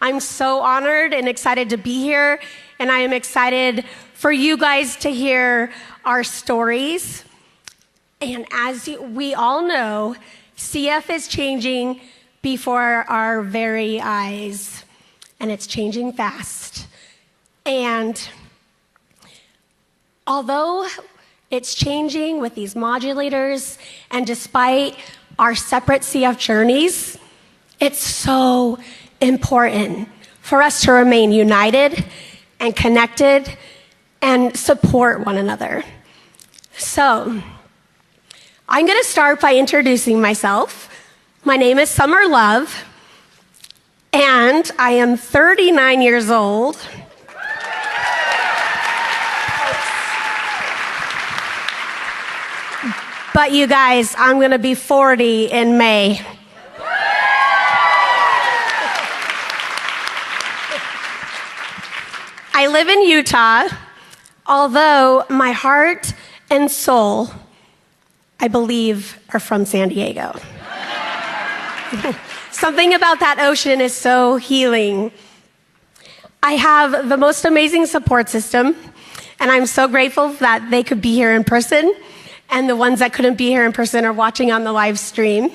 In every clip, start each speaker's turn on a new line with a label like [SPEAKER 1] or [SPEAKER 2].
[SPEAKER 1] I'm so honored and excited to be here, and I am excited for you guys to hear our stories. And as we all know, CF is changing before our very eyes, and it's changing fast. And although it's changing with these modulators, and despite our separate CF journeys, it's so important for us to remain united and connected and support one another. So, I'm going to start by introducing myself. My name is Summer Love, and I am 39 years old. But you guys, I'm going to be 40 in May. I live in Utah, although my heart and soul, I believe, are from San Diego. Something about that ocean is so healing. I have the most amazing support system, and I'm so grateful that they could be here in person, and the ones that couldn't be here in person are watching on the live stream.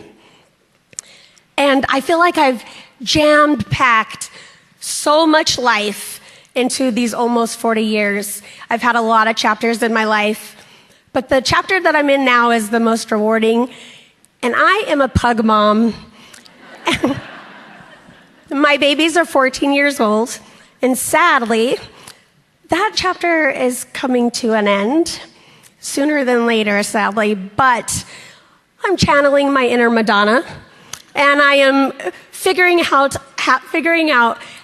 [SPEAKER 1] And I feel like I've jammed-packed so much life into these almost 40 years. I've had a lot of chapters in my life, but the chapter that I'm in now is the most rewarding, and I am a pug mom. My babies are 14 years old, and sadly, that chapter is coming to an end sooner than later, sadly, but I'm channeling my inner Madonna, and I am figuring out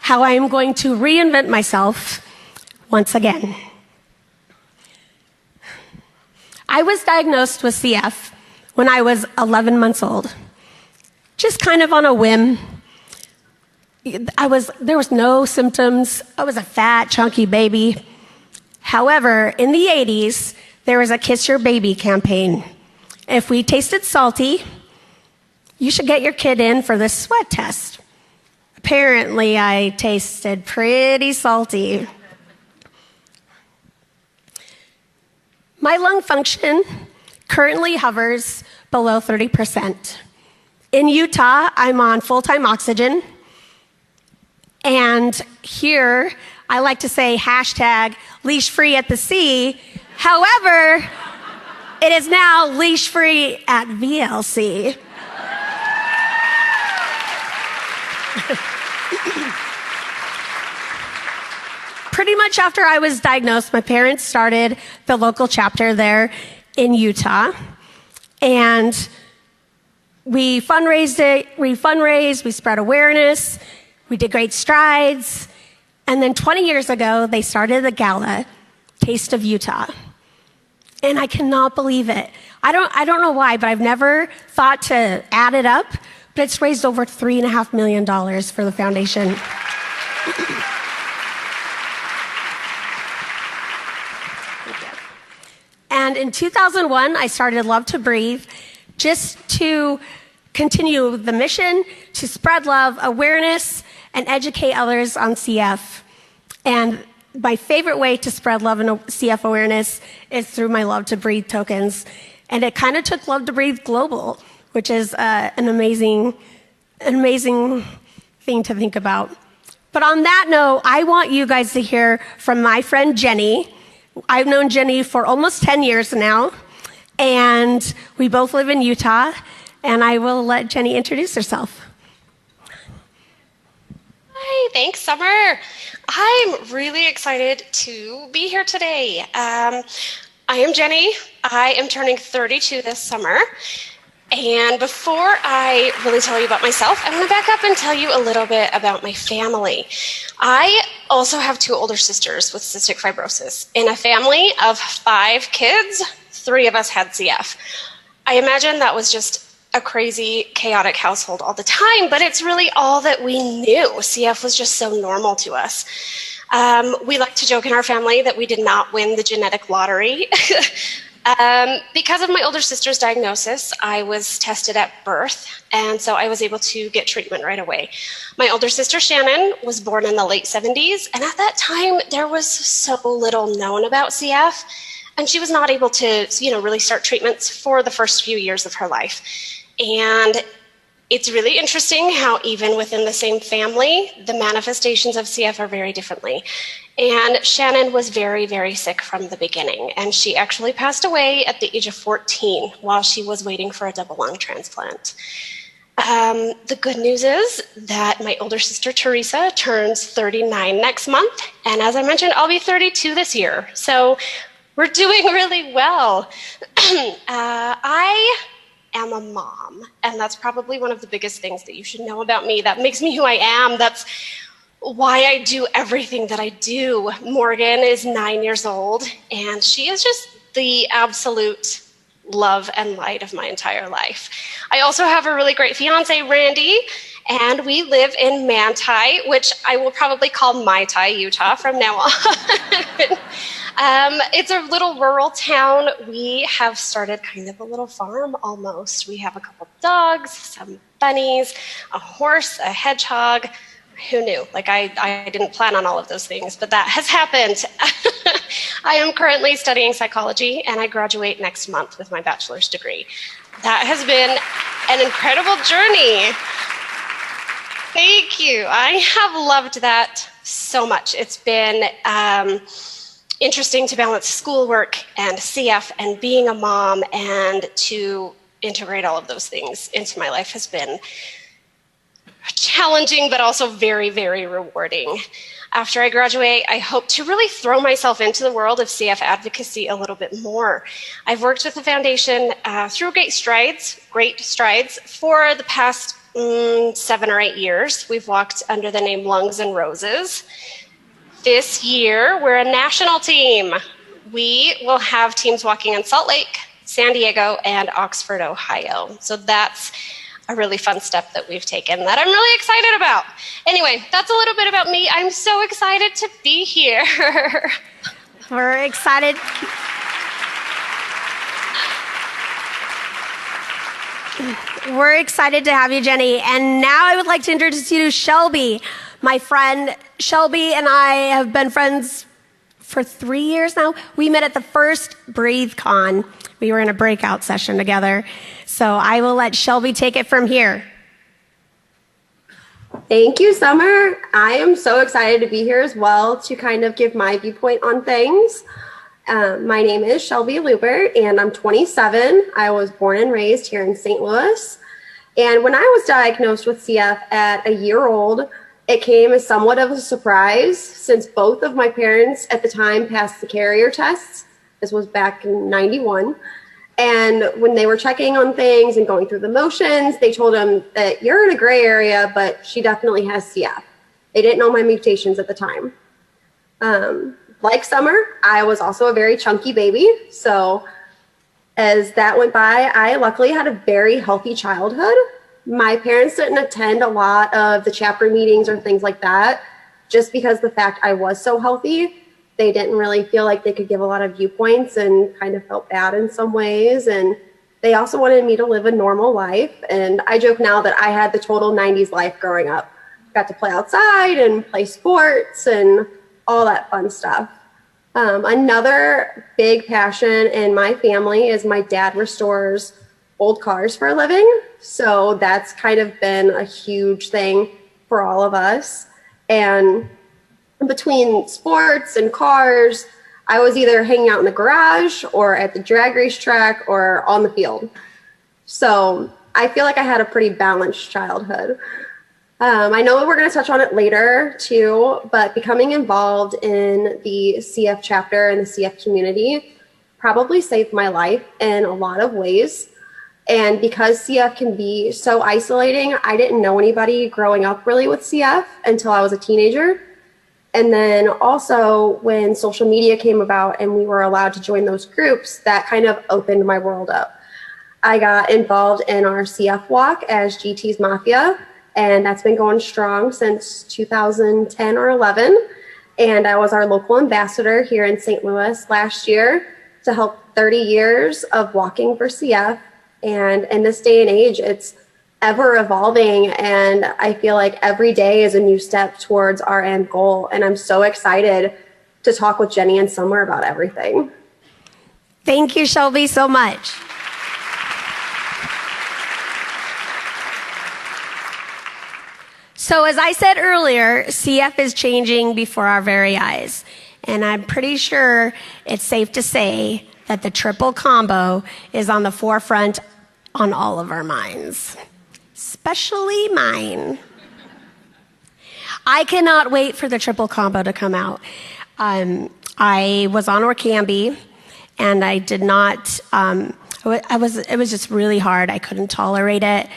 [SPEAKER 1] how I am going to reinvent myself once again. I was diagnosed with CF when I was 11 months old, just kind of on a whim. There was no symptoms. I was a fat, chunky baby. However, in the 80s, there was a Kiss Your Baby campaign. If we tasted salty, you should get your kid in for this sweat test. Apparently, I tasted pretty salty. My lung function currently hovers below 30%. In Utah, I'm on full-time oxygen. And here, I like to say hashtag leash free at the sea. However, it is now leash free at VLC. Pretty much after I was diagnosed, my parents started the local chapter there in Utah. And we fundraised, we spread awareness, we did great strides. And then 20 years ago, they started the gala, Taste of Utah. And I cannot believe it. I don't know why, but I've never thought to add it up, but it's raised over $3.5 million for the foundation. And in 2001, I started Love to Breathe just to continue the mission to spread love, awareness, and educate others on CF. And my favorite way to spread love and CF awareness is through my Love to Breathe tokens. And it kind of took Love to Breathe global, which is an amazing thing to think about. But on that note, I want you guys to hear from my friend Jenny. I've known Jenny for almost 10 years now, and we both live in Utah, and I will let Jenny introduce herself.
[SPEAKER 2] Hi, thanks, Summer. I'm really excited to be here today. I am Jenny. I am turning 32 this summer. And before I really tell you about myself, I want to back up and tell you a little bit about my family. I also have two older sisters with cystic fibrosis. In a family of 5 kids, 3 of us had CF. I imagine that was just a crazy, chaotic household all the time, but it's really all that we knew. CF was just so normal to us. We like to joke in our family that we did not win the genetic lottery. Because of my older sister's diagnosis, I was tested at birth, and so I was able to get treatment right away. My older sister, Shannon, was born in the late 70s, and at that time, there was so little known about CF, and she was not able to, really start treatments for the first few years of her life. And it's really interesting how even within the same family, the manifestations of CF are very differently. And Shannon was very, very sick from the beginning. And she actually passed away at the age of 14 while she was waiting for a double lung transplant. The good news is that my older sister, Teresa, turns 39 next month. And as I mentioned, I'll be 32 this year. So we're doing really well. I am a mom, and that's probably one of the biggest things that you should know about me. That makes me who I am. That's why I do everything that I do. Morgan is 9 years old, and she is just the absolute love and light of my entire life. I also have a really great fiance, Randy, and we live in Manti, which I will probably call Mai-Tai, Utah from now on. It's a little rural town. We have started kind of a little farm almost. We have a couple dogs, some bunnies, a horse, a hedgehog. Who knew? I didn't plan on all of those things, but that has happened. I am currently studying psychology, and I graduate next month with my bachelor's degree. That has been an incredible journey. Thank you. I have loved that so much. It's been interesting to balance schoolwork and CF and being a mom, and to integrate all of those things into my life has been challenging, but also very, very rewarding. After I graduate, I hope to really throw myself into the world of CF advocacy a little bit more. I've worked with the foundation through great strides, for the past 7 or 8 years. We've walked under the name Lungs and Roses. This year, we're a national team. We will have teams walking in Salt Lake, San Diego, and Oxford, Ohio. So that's a really fun step that we've taken that I'm really excited about. Anyway, that's a little bit about me. I'm so excited to be here.
[SPEAKER 1] We're excited. We're excited to have you, Jenny. And now I would like to introduce you to Shelby. My friend Shelby and I have been friends for 3 years now. We met at the first BreatheCon. We were in a breakout session together. So I will let Shelby take it from here.
[SPEAKER 3] Thank you, Summer. I am so excited to be here as well to kind of give my viewpoint on things. My name is Shelby Luebbert, and I'm 27. I was born and raised here in St. Louis. And when I was diagnosed with CF at a year old, it came as somewhat of a surprise since both of my parents at the time passed the carrier tests. This was back in '91. And when they were checking on things and going through the motions, they told them that you're in a gray area, but she definitely has CF. They didn't know my mutations at the time. Like Summer, I was also a very chunky baby. So as that went by, I luckily had a very healthy childhood. My parents didn't attend a lot of the chapter meetings or things like that, just because the fact I was so healthy. They didn't really feel like they could give a lot of viewpoints and kind of felt bad in some ways. And they also wanted me to live a normal life. And I joke now that I had the total 90s life growing up. Got to play outside and play sports and all that fun stuff. Another big passion in my family is my dad restores old cars for a living. So that's kind of been a huge thing for all of us. And between sports and cars, I was either hanging out in the garage or at the drag race track or on the field. So I feel like I had a pretty balanced childhood. I know we're going to touch on it later too, but becoming involved in the CF chapter and the CF community probably saved my life in a lot of ways. And because CF can be so isolating, I didn't know anybody growing up really with CF until I was a teenager. And then also when social media came about and we were allowed to join those groups, that kind of opened my world up. I got involved in our CF walk as GT's Mafia, and that's been going strong since 2010 or 11. And I was our local ambassador here in St. Louis last year to to help 30 years of walking for CF. And in this day and age, it's ever evolving. And I feel like every day is a new step towards our end goal. And I'm so excited to talk with Jenny and Summer about everything.
[SPEAKER 1] Thank you, Shelby, so much. So as I said earlier, CF is changing before our very eyes. And I'm pretty sure it's safe to say that the triple combo is on the forefront on all of our minds, especially mine. I cannot wait for the triple combo to come out. I was on Orkambi, and I did not, it was just really hard. I couldn't tolerate it.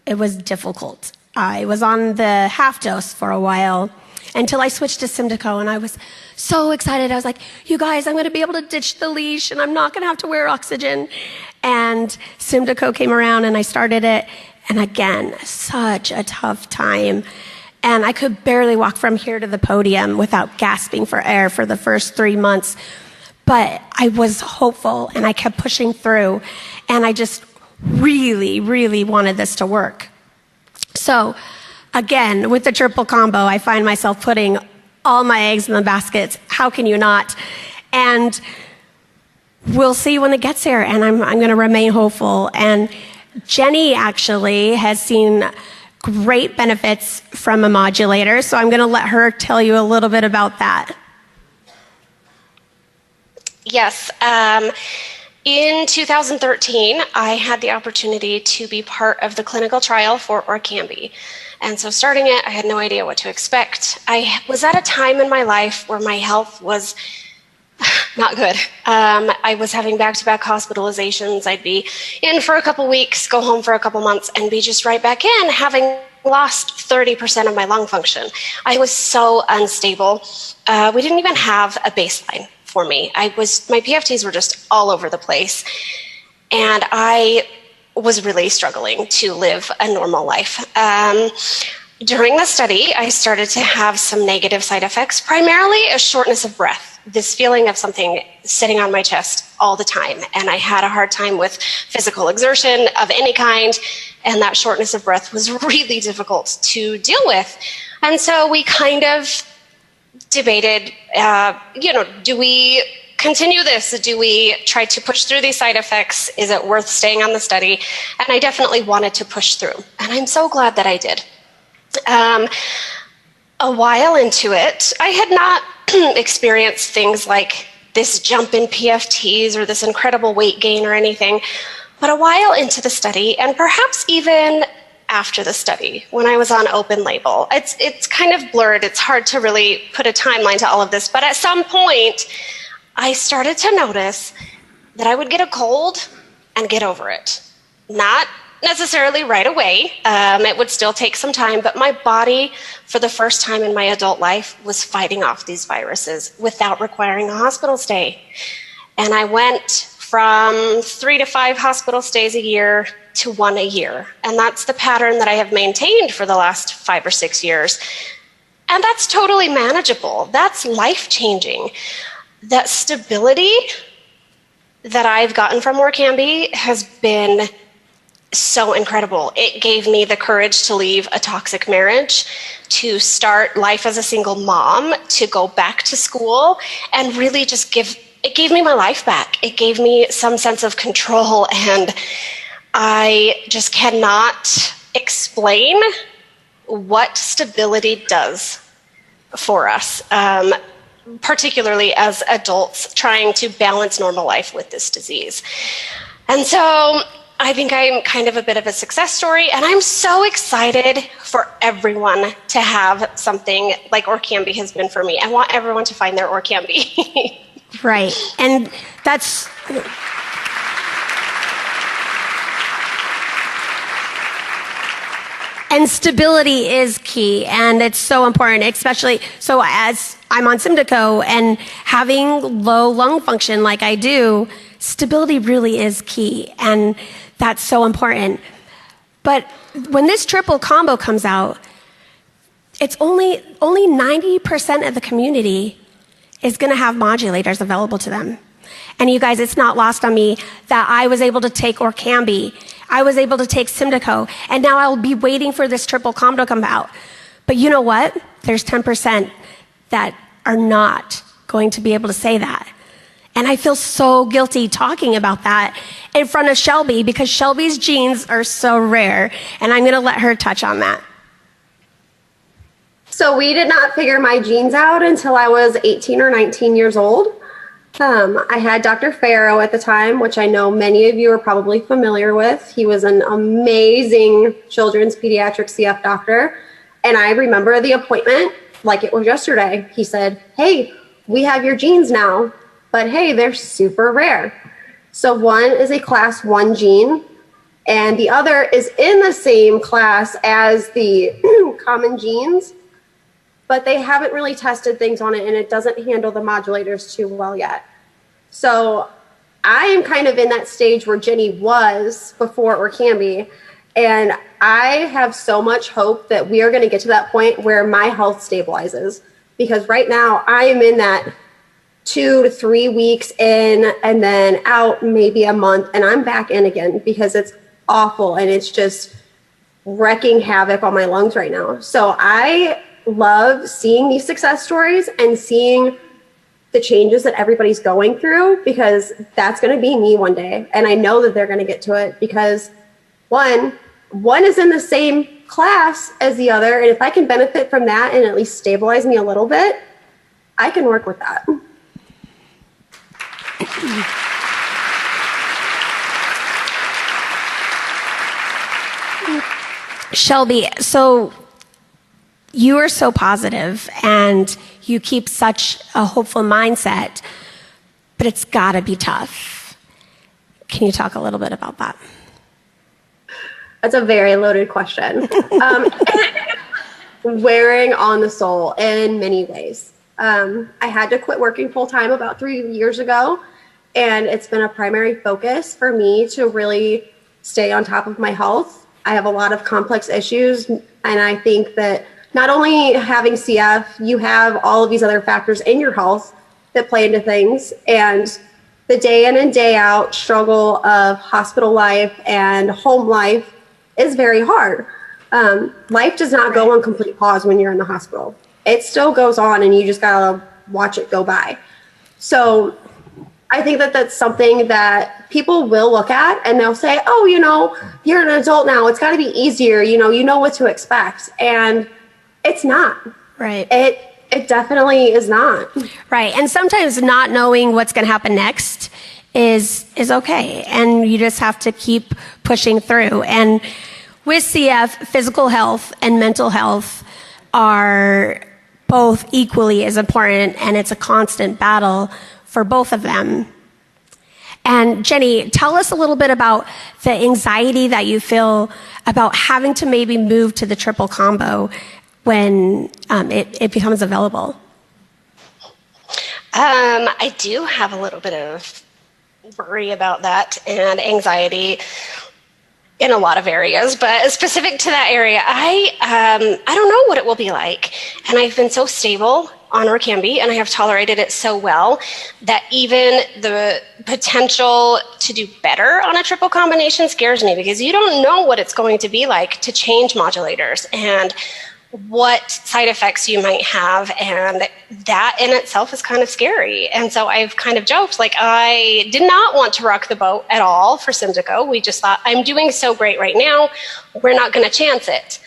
[SPEAKER 1] It was difficult. I was on the half dose for a while until I switched to Symdeco, and I was so excited. I was like, you guys, I'm going to be able to ditch the leash, and I'm not going to have to wear oxygen. And Symdeco came around, and I started it, and again, such a tough time. And I could barely walk from here to the podium without gasping for air for the first 3 months. But I was hopeful, and I kept pushing through, and I just really, really wanted this to work. So, again, with the triple combo, I find myself putting all my eggs in the baskets. How can you not? And we'll see when it gets here, and I'm going to remain hopeful. And Jenny actually has seen great benefits from a modulator, so I'm going to let her tell you a little bit about that.
[SPEAKER 2] Yes. In 2013, I had the opportunity to be part of the clinical trial for Orkambi. And so starting it, I had no idea what to expect. I was at a time in my life where my health was not good. I was having back-to-back hospitalizations. I'd be in for a couple weeks, go home for a couple months, and be just right back in, having lost 30% of my lung function. I was so unstable. We didn't even have a baseline for me. My PFTs were just all over the place. And I was really struggling to live a normal life. During the study, I started to have some negative side effects, primarily a shortness of breath, this feeling of something sitting on my chest all the time. And I had a hard time with physical exertion of any kind, and that shortness of breath was really difficult to deal with. And so we kind of debated, do we continue this? Do we try to push through these side effects? Is it worth staying on the study? And I definitely wanted to push through. And I'm so glad that I did. A while into it, I had not experienced things like this jump in PFTs or this incredible weight gain or anything. But a while into the study, and perhaps even after the study, when I was on open label, it's kind of blurred. It's hard to really put a timeline to all of this. But at some point, I started to notice that I would get a cold and get over it. Not necessarily right away. It would still take some time, but my body, for the first time in my adult life, was fighting off these viruses without requiring a hospital stay. And I went from 3 to 5 hospital stays a year to 1 a year. And that's the pattern that I have maintained for the last 5 or 6 years. And that's totally manageable. That's life-changing. That stability that I've gotten from Orkambi has been so incredible. It gave me the courage to leave a toxic marriage, to start life as a single mom, to go back to school, and really just it gave me my life back. It gave me some sense of control, and I just cannot explain what stability does for us, particularly as adults trying to balance normal life with this disease. And so I think I'm kind of a bit of a success story, and I'm so excited for everyone to have something like Orkambi has been for me. I want everyone to find their Orkambi.
[SPEAKER 1] Right. And that's... And stability is key, and it's so important, especially so as I'm on Symdeco and having low lung function like I do, stability really is key, and that's so important. But when this triple combo comes out, it's only 90% of the community is going to have modulators available to them. And you guys, it's not lost on me that I was able to take Orkambi, I was able to take Symdeco, and now I'll be waiting for this triple combo to come out. But you know what? There's 10% that are not going to be able to say that. And I feel so guilty talking about that in front of Shelby because Shelby's genes are so rare, and I'm going to let her touch on that.
[SPEAKER 3] So we did not figure my genes out until I was 18 or 19 years old. I had Dr. Farrow at the time, which I know many of you are probably familiar with. He was an amazing children's pediatric CF doctor. And I remember the appointment like it was yesterday. He said, hey, we have your genes now, but hey, they're super rare. So one is a class 1 gene, and the other is in the same class as the common genes, but they haven't really tested things on it, and it doesn't handle the modulators too well yet. So I am kind of in that stage where Jenny was before Orkambi, and I have so much hope that we are going to get to that point where my health stabilizes, because right now I am in that 2 to 3 weeks in and then out maybe a month, and I'm back in again because it's awful and it's just wrecking havoc on my lungs right now. So I love seeing these success stories and seeing the changes that everybody's going through, because that's going to be me one day. And I know that they're going to get to it because one is in the same class as the other. And if I can benefit from that and at least stabilize me a little bit, I can work with that.
[SPEAKER 1] Shelby, so you are so positive and you keep such a hopeful mindset, but it's got to be tough. Can you talk a little bit about that?
[SPEAKER 3] That's a very loaded question. Wearing on the soul in many ways. I had to quit working full time about 3 years ago, and it's been a primary focus for me to really stay on top of my health. I have a lot of complex issues, and I think that not only having CF, you have all of these other factors in your health that play into things, and the day in and day out struggle of hospital life and home life is very hard. Life does not go on complete pause when you're in the hospital. It still goes on, and you just gotta watch it go by. So I think that that's something that people will look at and they'll say, oh, you're an adult now. It's gotta be easier. You know what to expect. And it's not.
[SPEAKER 1] Right.
[SPEAKER 3] It definitely is not.
[SPEAKER 1] Right. And sometimes not knowing what's going to happen next is okay. And you just have to keep pushing through. And with CF, physical health and mental health are both equally as important, and it's a constant battle for both of them. And Jenny, tell us a little bit about the anxiety that you feel about having to maybe move to the triple combo when it becomes available.
[SPEAKER 2] I do have a little bit of worry about that and anxiety in a lot of areas, but specific to that area, I don't know what it will be like. And I've been so stable on Orkambi, and I have tolerated it so well that even the potential to do better on a triple combination scares me, because you don't know what it's going to be like to change modulators and what side effects you might have, and that in itself is kind of scary. And so I've kind of joked, like, I did not want to rock the boat at all for Symdeco. We just thought, I'm doing so great right now, we're not going to chance it.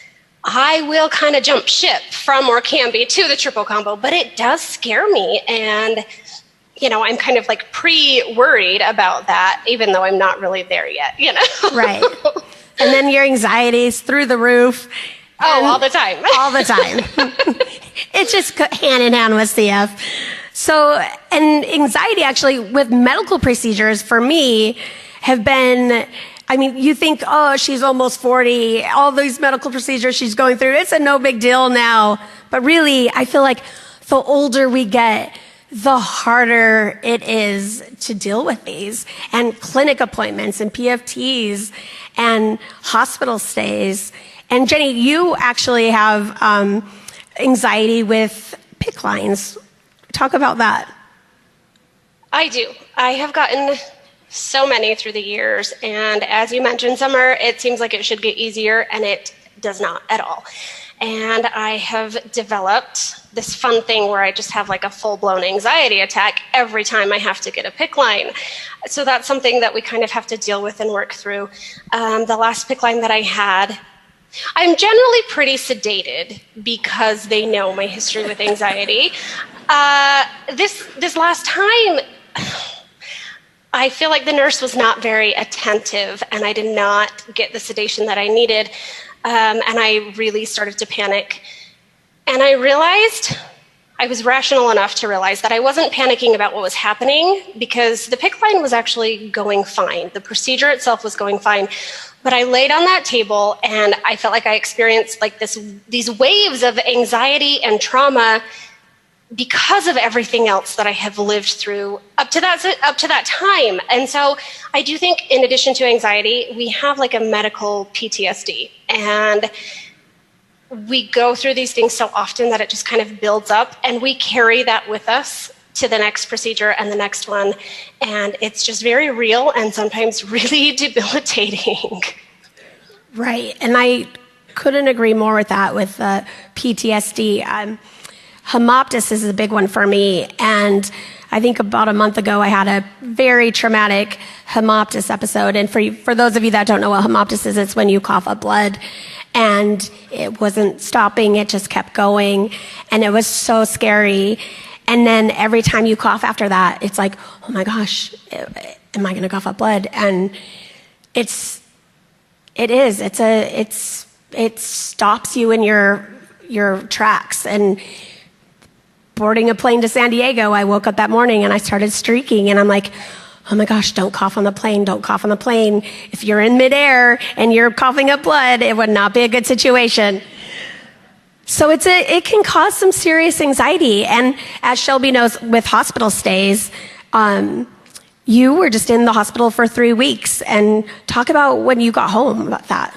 [SPEAKER 2] I will kind of jump ship from Orkambi to the triple combo, but it does scare me, and I'm kind of like pre-worried about that, even though I'm not really there yet,
[SPEAKER 1] Right. And then your anxiety is through the roof.
[SPEAKER 2] Oh, all the time.
[SPEAKER 1] All the time. It's just hand in hand with CF. So, and anxiety actually with medical procedures for me have been, you think, oh, she's almost 40, all these medical procedures she's going through, it's a no big deal now. But really, I feel like the older we get, the harder it is to deal with these, and clinic appointments and PFTs and hospital stays. And Jenny, you actually have anxiety with PICC lines. Talk about that.
[SPEAKER 2] I do. I have gotten so many through the years, and as you mentioned, Summer, it seems like it should get easier, and it does not at all. And I have developed this fun thing where I just have like a full-blown anxiety attack every time I have to get a PICC line. So that's something that we kind of have to deal with and work through. The last PICC line that I had, I'm generally pretty sedated because they know my history with anxiety. This last time, I feel like the nurse was not very attentive, and I did not get the sedation that I needed. And I really started to panic. And I realized, I was rational enough to realize that I wasn't panicking about what was happening because the PICC line was actually going fine. The procedure itself was going fine. But I laid on that table and I felt like I experienced like these waves of anxiety and trauma because of everything else that I have lived through up to that time. And so I do think in addition to anxiety, we have like a medical PTSD. And we go through these things so often that it just kind of builds up, and we carry that with us to the next procedure and the next one. And it's just very real and sometimes really debilitating.
[SPEAKER 1] Right. And I couldn't agree more with that with PTSD. Hemoptysis is a big one for me, and I think about a month ago I had a very traumatic hemoptysis episode. And for those of you that don't know what hemoptysis is, it's when you cough up blood, and it wasn't stopping, it just kept going, and it was so scary. And then every time you cough after that, it's like, oh my gosh, am I going to cough up blood? And it stops you in your tracks. And boarding a plane to San Diego, I woke up that morning and I started streaking, and I'm like, oh my gosh, don't cough on the plane, don't cough on the plane. If you're in midair and you're coughing up blood, it would not be a good situation. So it can cause some serious anxiety. And as Shelby knows, with hospital stays, you were just in the hospital for 3 weeks. And talk about when you got home about that.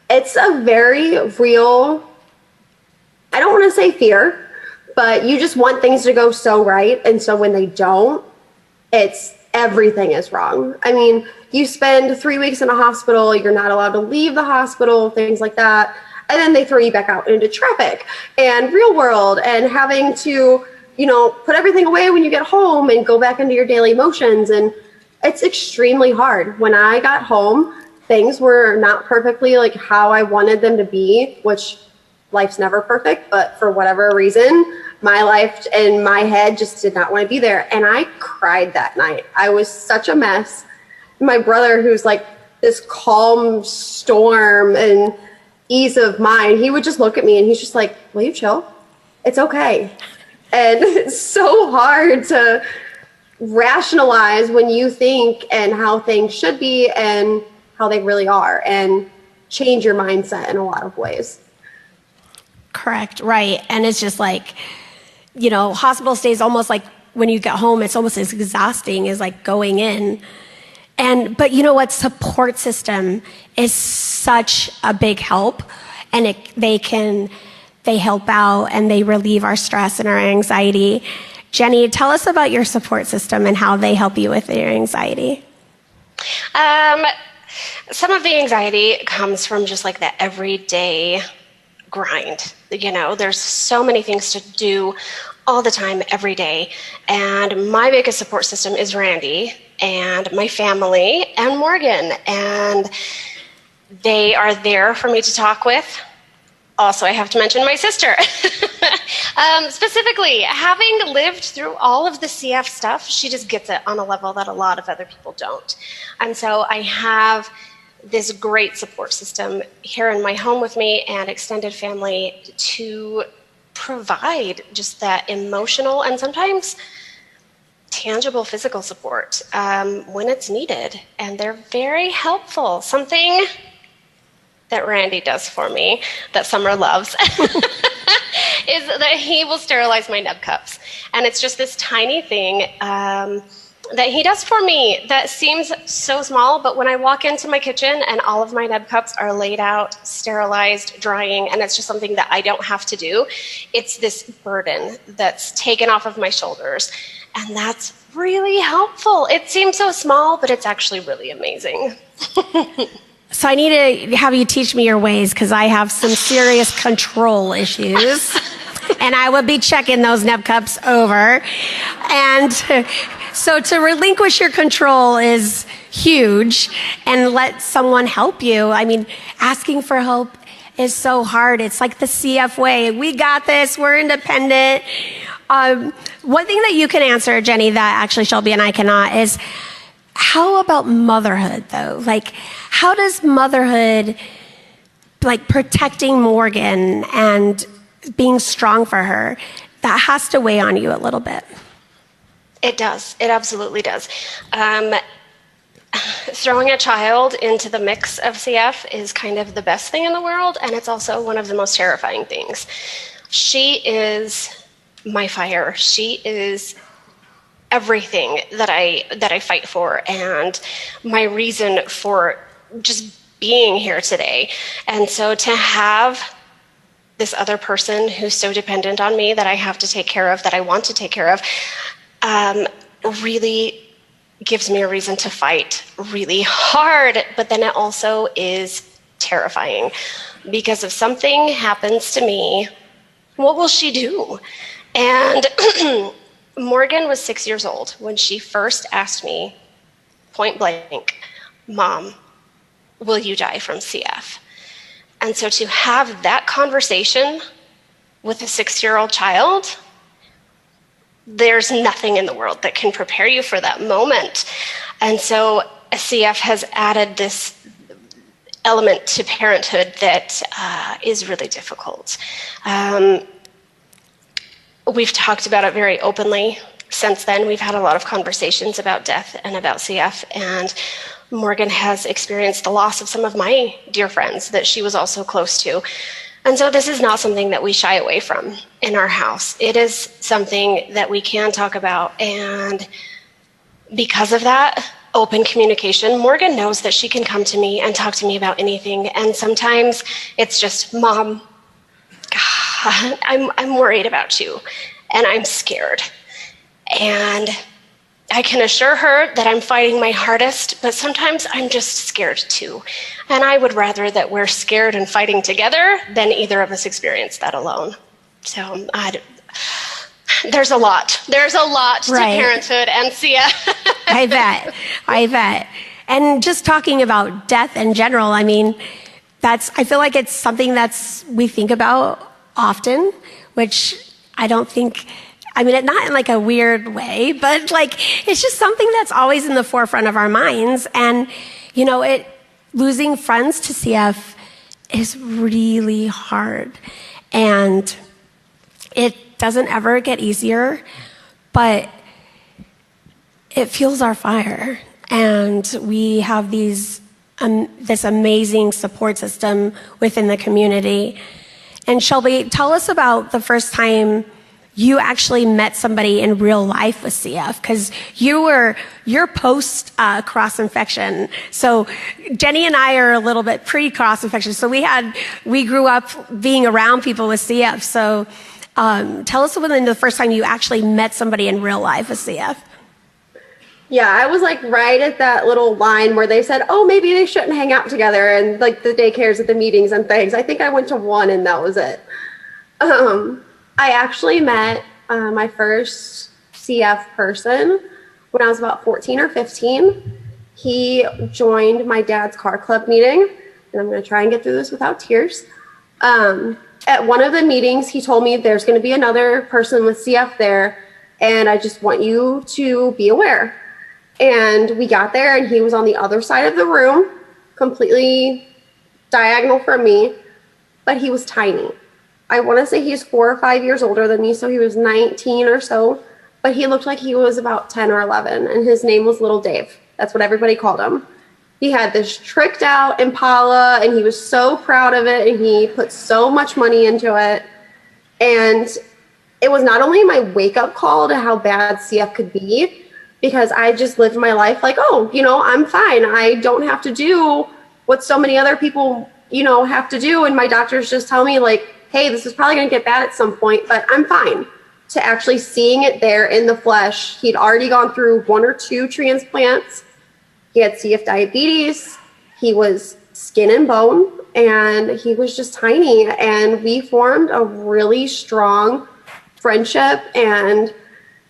[SPEAKER 3] It's a very real, I don't want to say fear, but you just want things to go so right. And so when they don't, everything is wrong. I mean, you spend 3 weeks in a hospital, you're not allowed to leave the hospital, things like that. And then they throw you back out into traffic and real world and having to, put everything away when you get home and go back into your daily motions. And it's extremely hard. When I got home, things were not perfectly like how I wanted them to be, which life's never perfect, but for whatever reason, my life and my head just did not want to be there. And I cried that night. I was such a mess. My brother, who's like this calm storm and ease of mind, he would just look at me and he's just like, will you chill? It's okay. And it's so hard to rationalize when you think and how things should be and how they really are, and change your mindset in a lot of ways.
[SPEAKER 1] Correct, right. And it's just like, hospital stays almost like when you get home, it's almost as exhausting as like going in. But you know what? Support system is such a big help, and they help out and they relieve our stress and our anxiety. Jenny, tell us about your support system and how they help you with your anxiety.
[SPEAKER 2] Some of the anxiety comes from just like the everyday grind. There's so many things to do all the time, every day. And my biggest support system is Randy and my family and Morgan. And they are there for me to talk with. Also, I have to mention my sister. Specifically, having lived through all of the CF stuff, she just gets it on a level that a lot of other people don't. And so I have this great support system here in my home with me and extended family to provide just that emotional and sometimes tangible physical support when it's needed. And they're very helpful. Something that Randy does for me that Summer loves is that he will sterilize my nub cups. And it's just this tiny thing. that he does for me that seems so small, but when I walk into my kitchen and all of my neb cups are laid out, sterilized, drying, and it's just something that I don't have to do, it's this burden that's taken off of my shoulders. And that's really helpful. It seems so small, but it's actually really amazing.
[SPEAKER 1] So I need to have you teach me your ways because I have some serious control issues. And I will be checking those neb cups over. And so to relinquish your control is huge and let someone help you. I mean, asking for help is so hard. It's like the CF way. We got this. We're independent. One thing that you can answer, Jenny, that actually Shelby and I cannot is, how about motherhood, though? Like, how does motherhood, like protecting Morgan and being strong for her, that has to weigh on you a little bit?
[SPEAKER 2] It does. It absolutely does. Throwing a child into the mix of CF is kind of the best thing in the world, and it's also one of the most terrifying things. She is my fire. She is everything that I fight for, and my reason for just being here today. And so to have this other person who's so dependent on me that I have to take care of, that I want to take care of, really gives me a reason to fight really hard. But then it also is terrifying, because if something happens to me, what will she do? And Morgan was 6 years old when she first asked me, point blank, Mom, will you die from CF? And so to have that conversation with a 6-year-old child, there's nothing in the world that can prepare you for that moment. And so CF has added this element to parenthood that is really difficult. We've talked about it very openly since then. We've had a lot of conversations about death and about CF, and Morgan has experienced the loss of some of my dear friends that she was also close to. And so this is not something that we shy away from in our house. It is something that we can talk about, and because of that, open communication. Morgan knows that she can come to me and talk to me about anything, and sometimes it's just, Mom, God, I'm worried about you, and I'm scared. And I can assure her that I'm fighting my hardest, but sometimes I'm just scared too. And I would rather that we're scared and fighting together than either of us experience that alone. So there's a lot. There's a lot to parenthood and CF.
[SPEAKER 1] I bet. And just talking about death in general, I mean, I feel like it's something we think about often, which I don't think, I mean, not in like a weird way, but like, it's just something that's always in the forefront of our minds. And, you know, losing friends to CF is really hard. And it doesn't ever get easier, but it fuels our fire. And we have this amazing support system within the community. And Shelby, tell us about the first time you actually met somebody in real life with CF, because you're post cross infection. So Jenny and I are a little bit pre cross infection. So we grew up being around people with CF. So tell us about the first time you actually met somebody in real life with CF.
[SPEAKER 3] Yeah, I was like right at that little line where they said, oh, maybe they shouldn't hang out together, and like the daycares at the meetings and things. I think I went to one and that was it. I actually met my first CF person when I was about 14 or 15. He joined my dad's car club meeting, and I'm going to try and get through this without tears. At one of the meetings, he told me there's going to be another person with CF there, and I just want you to be aware. And we got there, and he was on the other side of the room, completely diagonal from me, but he was tiny. I want to say he's 4 or 5 years older than me, so he was 19 or so, but he looked like he was about 10 or 11, and his name was Little Dave. That's what everybody called him. He had this tricked out Impala, and he was so proud of it, and he put so much money into it. And it was not only my wake-up call to how bad CF could be, because I just lived my life like, oh, I'm fine. I don't have to do what so many other people, have to do. And my doctors just tell me like, hey, this is probably going to get bad at some point, but I'm fine. To actually seeing it there in the flesh. He'd already gone through 1 or 2 transplants. He had CF diabetes. He was skin and bone, and he was just tiny. And we formed a really strong friendship and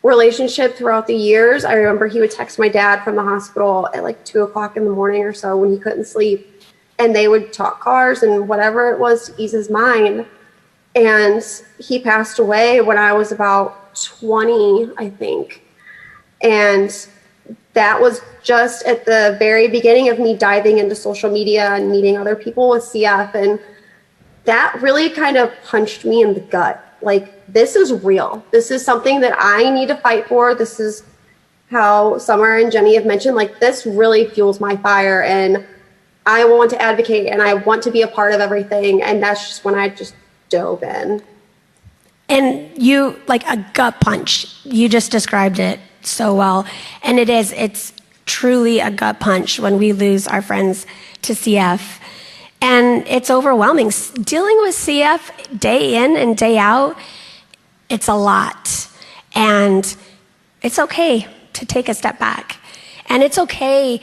[SPEAKER 3] relationship throughout the years. I remember he would text my dad from the hospital at like 2:00 in the morning or so when he couldn't sleep, and they would talk cars and whatever it was to ease his mind. And he passed away when I was about 20, I think. And that was just at the very beginning of me diving into social media and meeting other people with CF. And that really kind of punched me in the gut. Like, this is real. This is something that I need to fight for. This is how Summer and Jenny have mentioned, like, this really fuels my fire. And I want to advocate and I want to be a part of everything. And that's just when I just dove in.
[SPEAKER 1] And you, like a gut punch, you just described it so well. And it's truly a gut punch when we lose our friends to CF. And it's overwhelming. Dealing with CF day in and day out, it's a lot. And it's okay to take a step back. And it's okay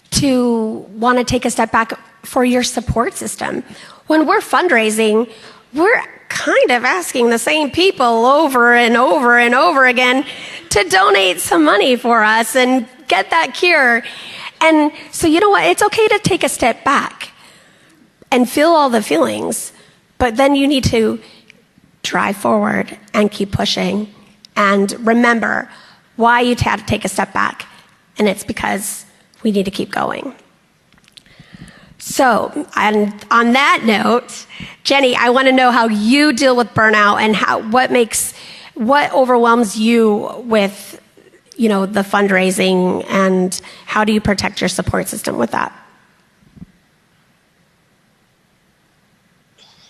[SPEAKER 1] to want to take a step back for your support system. When we're fundraising, we're kind of asking the same people over and over and over again to donate some money for us and get that cure. And so you know what? It's okay to take a step back and feel all the feelings, but then you need to drive forward and keep pushing and remember why you had to take a step back. And it's because we need to keep going. So, and on that note, Jenny, I want to know how you deal with burnout and what overwhelms you with, the fundraising, and how do you protect your support system with that?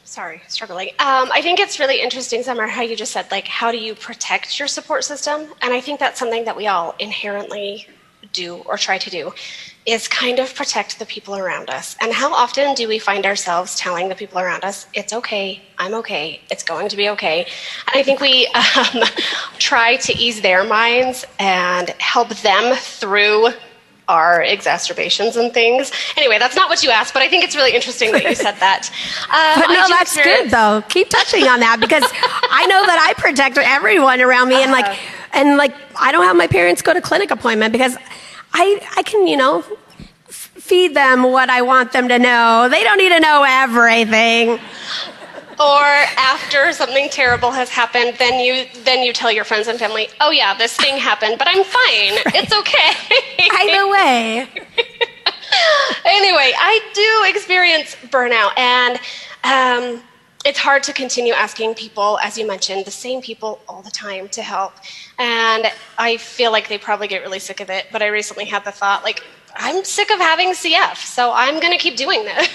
[SPEAKER 2] Sorry, struggling. I think it's really interesting, Summer, how you just said, like, how do you protect your support system? And I think that's something that we all inherently do or try to do, is kind of protect the people around us. And how often do we find ourselves telling the people around us, it's okay, I'm okay, it's going to be okay. And I think we try to ease their minds and help them through our exacerbations and things. Anyway, that's not what you asked, but I think it's really interesting that you said that.
[SPEAKER 1] But no, that's good though. Keep touching on that, because I know that I protect everyone around me, and I don't have my parents go to clinic appointment because I can, feed them what I want them to know. They don't need to know everything.
[SPEAKER 2] Or after something terrible has happened, then you tell your friends and family, oh yeah, this thing happened, but I'm fine. Right. It's okay.
[SPEAKER 1] Either way.
[SPEAKER 2] Anyway, I do experience burnout, and it's hard to continue asking people, as you mentioned, the same people all the time to help. And I feel like they probably get really sick of it, but I recently had the thought, like, I'm sick of having CF, so I'm going to keep doing this.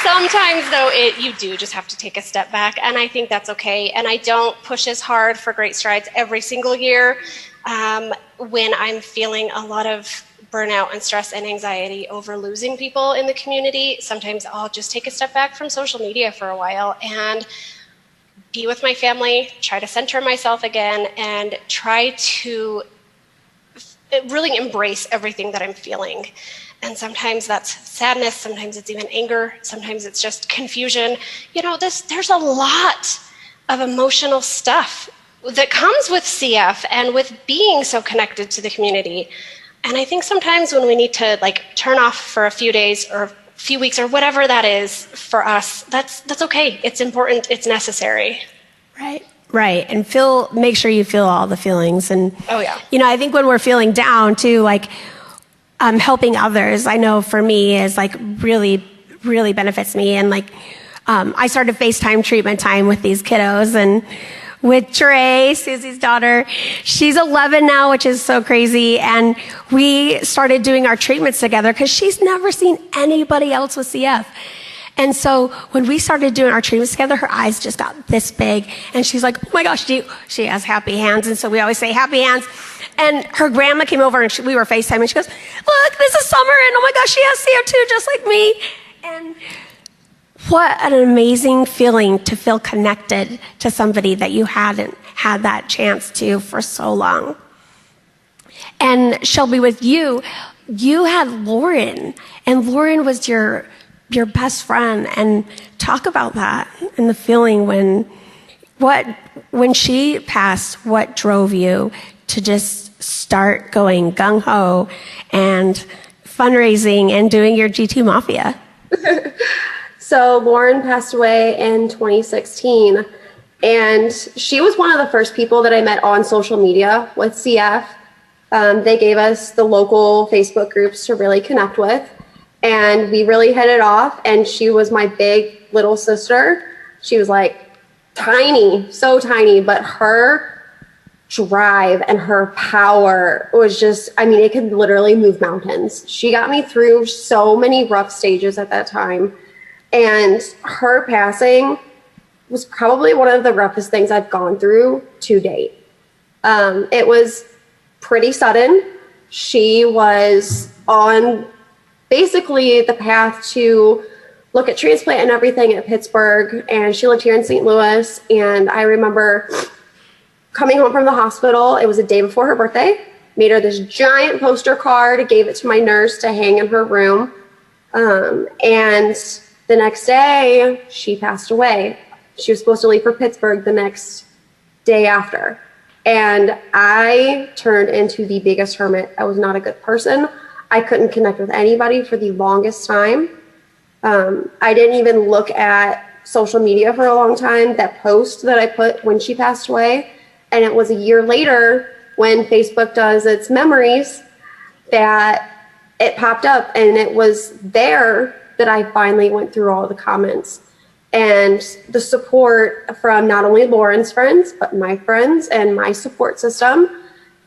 [SPEAKER 2] Sometimes, though, you do just have to take a step back, and I think that's okay. And I don't push as hard for great strides every single year. When I'm feeling a lot of burnout and stress and anxiety over losing people in the community, sometimes I'll just take a step back from social media for a while and be with my family, try to center myself again, and try to really embrace everything that I'm feeling. And sometimes that's sadness, sometimes it's even anger, sometimes it's just confusion. There's a lot of emotional stuff that comes with CF and with being so connected to the community. And I think sometimes when we need to turn off for a few days or a few weeks or whatever that is for us, that's okay. It's important. It's necessary.
[SPEAKER 1] Right. And make sure you feel all the feelings. And
[SPEAKER 2] oh yeah.
[SPEAKER 1] I think when we're feeling down too, helping others, I know for me is really, really benefits me. And I started FaceTime treatment time with these kiddos, and with Trey, Susie's daughter. She's 11 now, which is so crazy. And we started doing our treatments together because she's never seen anybody else with CF. And so when we started doing our treatments together, her eyes just got this big. And she's like, oh my gosh, she has happy hands. And so we always say happy hands. And her grandma came over and we were FaceTime and she goes, look, this is Summer. And oh my gosh, she has CO2 just like me. And what an amazing feeling to feel connected to somebody that you hadn't had that chance to for so long. And Shelby, with you had Lauren, and Lauren was your best friend. And talk about that and the feeling when she passed, what drove you to just start going gung-ho and fundraising and doing your G2 Mafia?
[SPEAKER 3] So Lauren passed away in 2016, and she was one of the first people that I met on social media with CF. They gave us the local Facebook groups to really connect with, and we really hit it off, and she was my big little sister. She was like tiny, so tiny, but her drive and her power was just, I mean, it could literally move mountains. She got me through so many rough stages at that time. And her passing was probably one of the roughest things I've gone through to date. It was pretty sudden. She was on basically the path to look at transplant and everything at Pittsburgh, and she lived here in St. Louis. And I remember coming home from the hospital. It was a day before her birthday. Made her this giant poster card, gave it to my nurse to hang in her room. And the next day, she passed away. She was supposed to leave for Pittsburgh the next day after. And I turned into the biggest hermit. I was not a good person. I couldn't connect with anybody for the longest time. I didn't even look at social media for a long time. That post that I put when she passed away, and it was a year later when Facebook does its memories that it popped up, and it was there that I finally went through all the comments and the support from not only Lauren's friends, but my friends and my support system.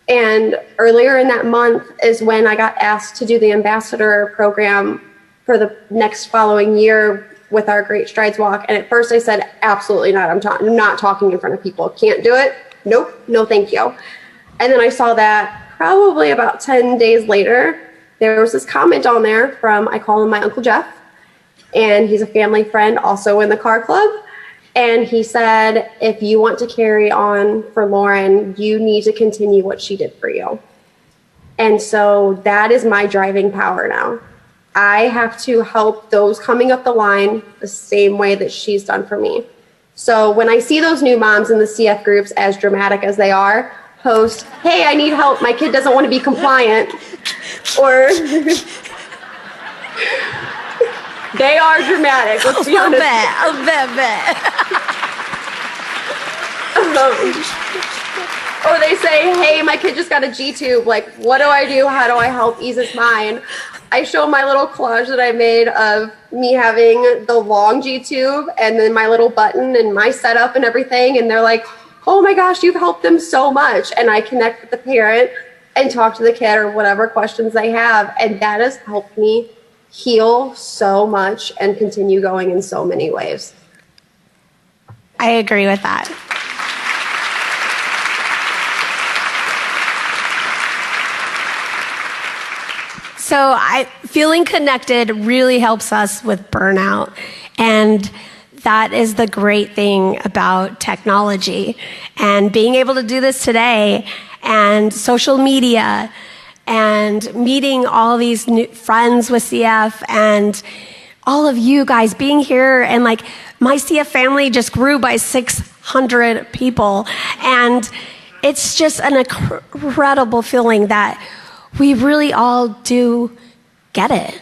[SPEAKER 3] And earlier in that month is when I got asked to do the ambassador program for the next following year with our Great Strides Walk. And at first I said, absolutely not. I'm not talking in front of people. Can't do it. Nope. No, thank you. And then I saw that probably about 10 days later, there was this comment on there from, I call him my Uncle Jeff, and he's a family friend also in the car club. And he said, if you want to carry on for Lauren, you need to continue what she did for you. And so that is my driving power now. I have to help those coming up the line the same way that she's done for me. So when I see those new moms in the CF groups, as dramatic as they are, post, hey, I need help, my kid doesn't want to be compliant, or they are dramatic, let's be honest.
[SPEAKER 1] A bit.
[SPEAKER 3] Or they say, hey, my kid just got a G-tube, like, what do I do? How do I help ease his mind? I show my little collage that I made of me having the long G-tube and then my little button and my setup and everything. And they're like, oh my gosh, you've helped them so much. And I connect with the parent and talk to the kid or whatever questions they have. And that has helped me heal so much and continue going in so many ways.
[SPEAKER 1] I agree with that. So feeling connected really helps us with burnout. And that is the great thing about technology. And being able to do this today, and social media, and meeting all these new friends with CF, and all of you guys being here. And like, my CF family just grew by 600 people. And it's just an incredible feeling that we really all do get it.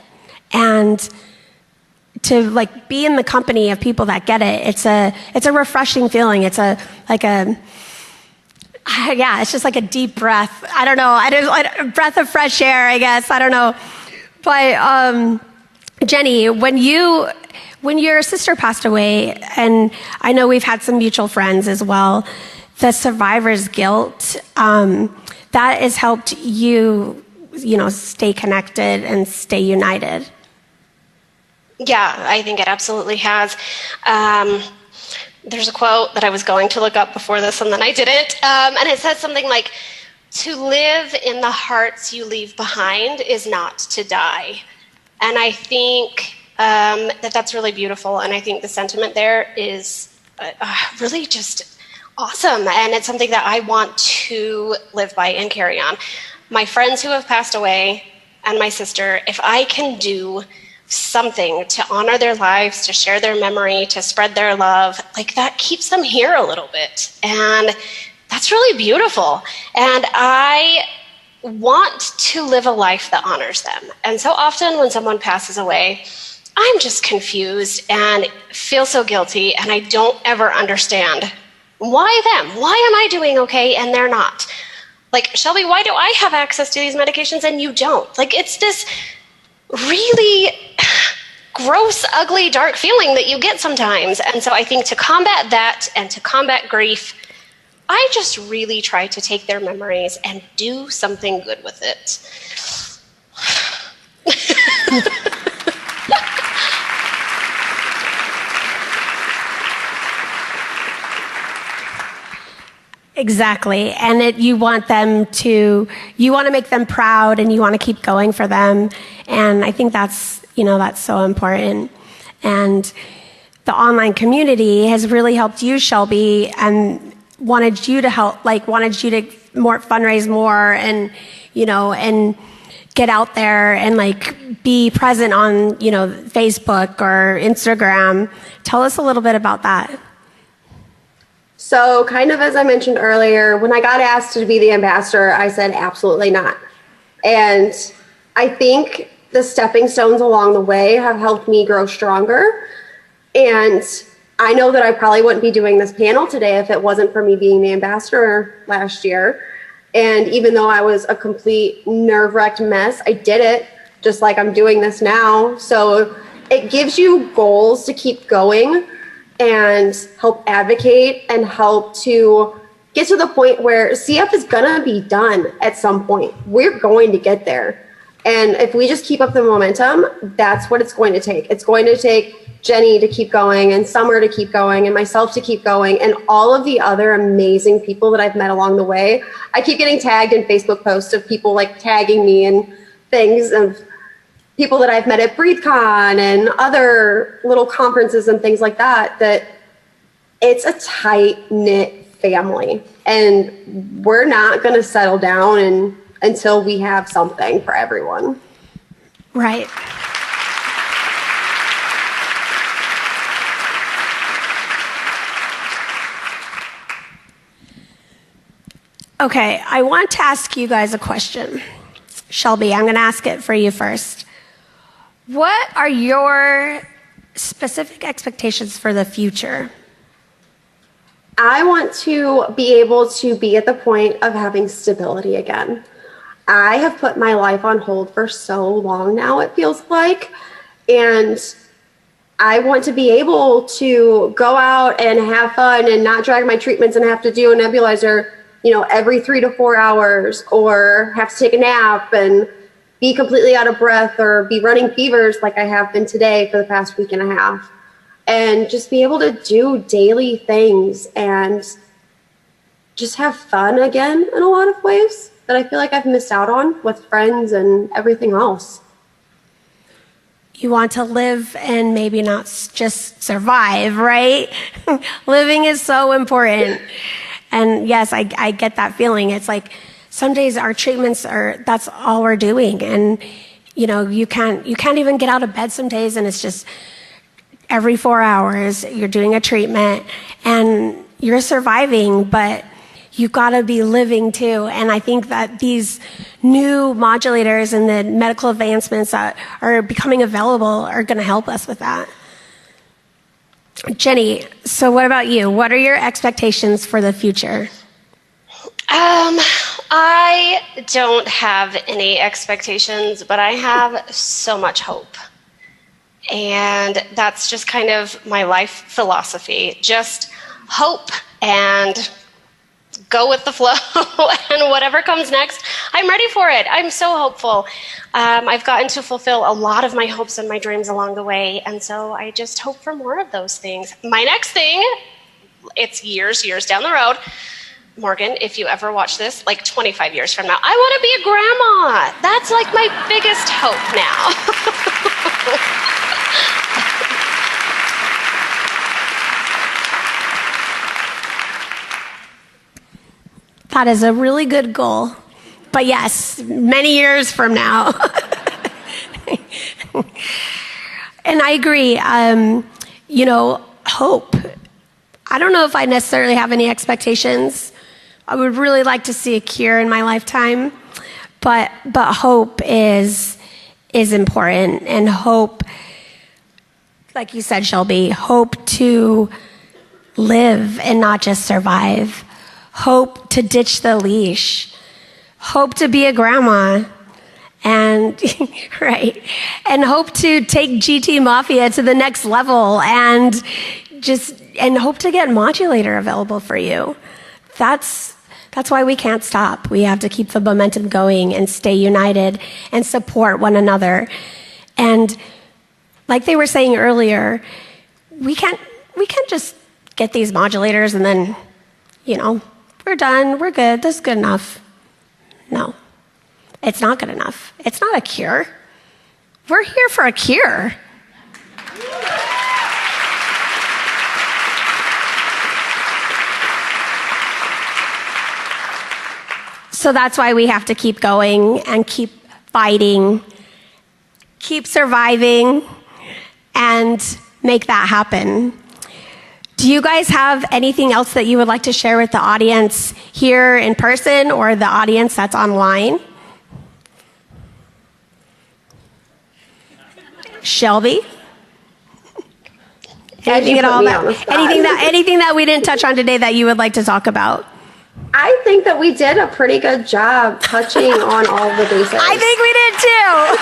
[SPEAKER 1] And to like be in the company of people that get it, it's a refreshing feeling. It's it's just like a deep breath. I don't know. A breath of fresh air, I guess. I don't know. But Jenny, when your sister passed away, and I know we've had some mutual friends as well, the survivor's guilt, that has helped you, stay connected and stay united.
[SPEAKER 2] Yeah, I think it absolutely has. There's a quote that I was going to look up before this and then I didn't. And it says something like, to live in the hearts you leave behind is not to die. And I think that's really beautiful. And I think the sentiment there is really just awesome. And it's something that I want to live by and carry on. My friends who have passed away and my sister, if I can do something to honor their lives, to share their memory, to spread their love, like that keeps them here a little bit. And that's really beautiful. And I want to live a life that honors them. And so often when someone passes away, I'm just confused and feel so guilty, and I don't ever understand why them? Why am I doing okay and they're not? Like, Shelby, why do I have access to these medications and you don't? Like, it's this really gross, ugly, dark feeling that you get sometimes. And so I think to combat that and to combat grief, I just really try to take their memories and do something good with it.
[SPEAKER 1] Exactly. And you want to make them proud and you want to keep going for them. And I think that's so important. And the online community has really helped you, Shelby, and wanted you to more fundraise more and get out there and be present on, Facebook or Instagram. Tell us a little bit about that.
[SPEAKER 3] So kind of as I mentioned earlier, when I got asked to be the ambassador, I said absolutely not. And I think the stepping stones along the way have helped me grow stronger. And I know that I probably wouldn't be doing this panel today if it wasn't for me being the ambassador last year. And even though I was a complete nerve-wracked mess, I did it just like I'm doing this now. So it gives you goals to keep going and help advocate and help to get to the point where CF is going to be done at some point. We're going to get there. And if we just keep up the momentum, that's what it's going to take. It's going to take Jenny to keep going and Summer to keep going and myself to keep going and all of the other amazing people that I've met along the way. I keep getting tagged in Facebook posts of people tagging me and things of people that I've met at BreatheCon and other little conferences and things like that, that it's a tight-knit family. And we're not going to settle down until we have something for everyone.
[SPEAKER 1] Right. Okay, I want to ask you guys a question. Shelby, I'm going to ask it for you first. What are your specific expectations for the future?
[SPEAKER 3] I want to be able to be at the point of having stability again. I have put my life on hold for so long now, it feels like. And I want to be able to go out and have fun and not drag my treatments and have to do a nebulizer, every 3 to 4 hours, or have to take a nap and be completely out of breath or be running fevers like I have been today for the past week and a half. And just be able to do daily things and just have fun again in a lot of ways that I feel like I've missed out on with friends and everything else.
[SPEAKER 1] You want to live and maybe not just survive, right? Living is so important. And yes, I get that feeling. It's like some days our treatments that's all we're doing. And, you can't even get out of bed some days, and it's just every 4 hours you're doing a treatment and you're surviving, but you've got to be living too. And I think that these new modulators and the medical advancements that are becoming available are going to help us with that. Jenny, so what about you? What are your expectations for the future?
[SPEAKER 2] I don't have any expectations, but I have so much hope. And that's just kind of my life philosophy. Just hope and go with the flow, and whatever comes next, I'm ready for it. I'm so hopeful. I've gotten to fulfill a lot of my hopes and my dreams along the way, and so I just hope for more of those things. My next thing, it's years down the road. Morgan, if you ever watch this, like 25 years from now, I want to be a grandma. That's like my biggest hope now.
[SPEAKER 1] That is a really good goal. But yes, many years from now. And I agree. Hope. I don't know if I necessarily have any expectations. I would really like to see a cure in my lifetime. But hope is important. And hope, like you said, Shelby, hope to live and not just survive. Hope to ditch the leash. Hope to be a grandma. And, right. And hope to take GT Mafia to the next level and hope to get Modulator available for you. That's why we can't stop. We have to keep the momentum going and stay united and support one another. And like they were saying earlier, we can't just get these modulators and then, we're done, we're good, this is good enough. No, it's not good enough. It's not a cure. We're here for a cure. So that's why we have to keep going and keep fighting, keep surviving, and make that happen. Do you guys have anything else that you would like to share with the audience here in person or the audience that's online? Shelby? Anything at all? Anything that we didn't touch on today that you would like to talk about?
[SPEAKER 3] I think that we did a pretty good job touching on all the bases.
[SPEAKER 1] I think we did too.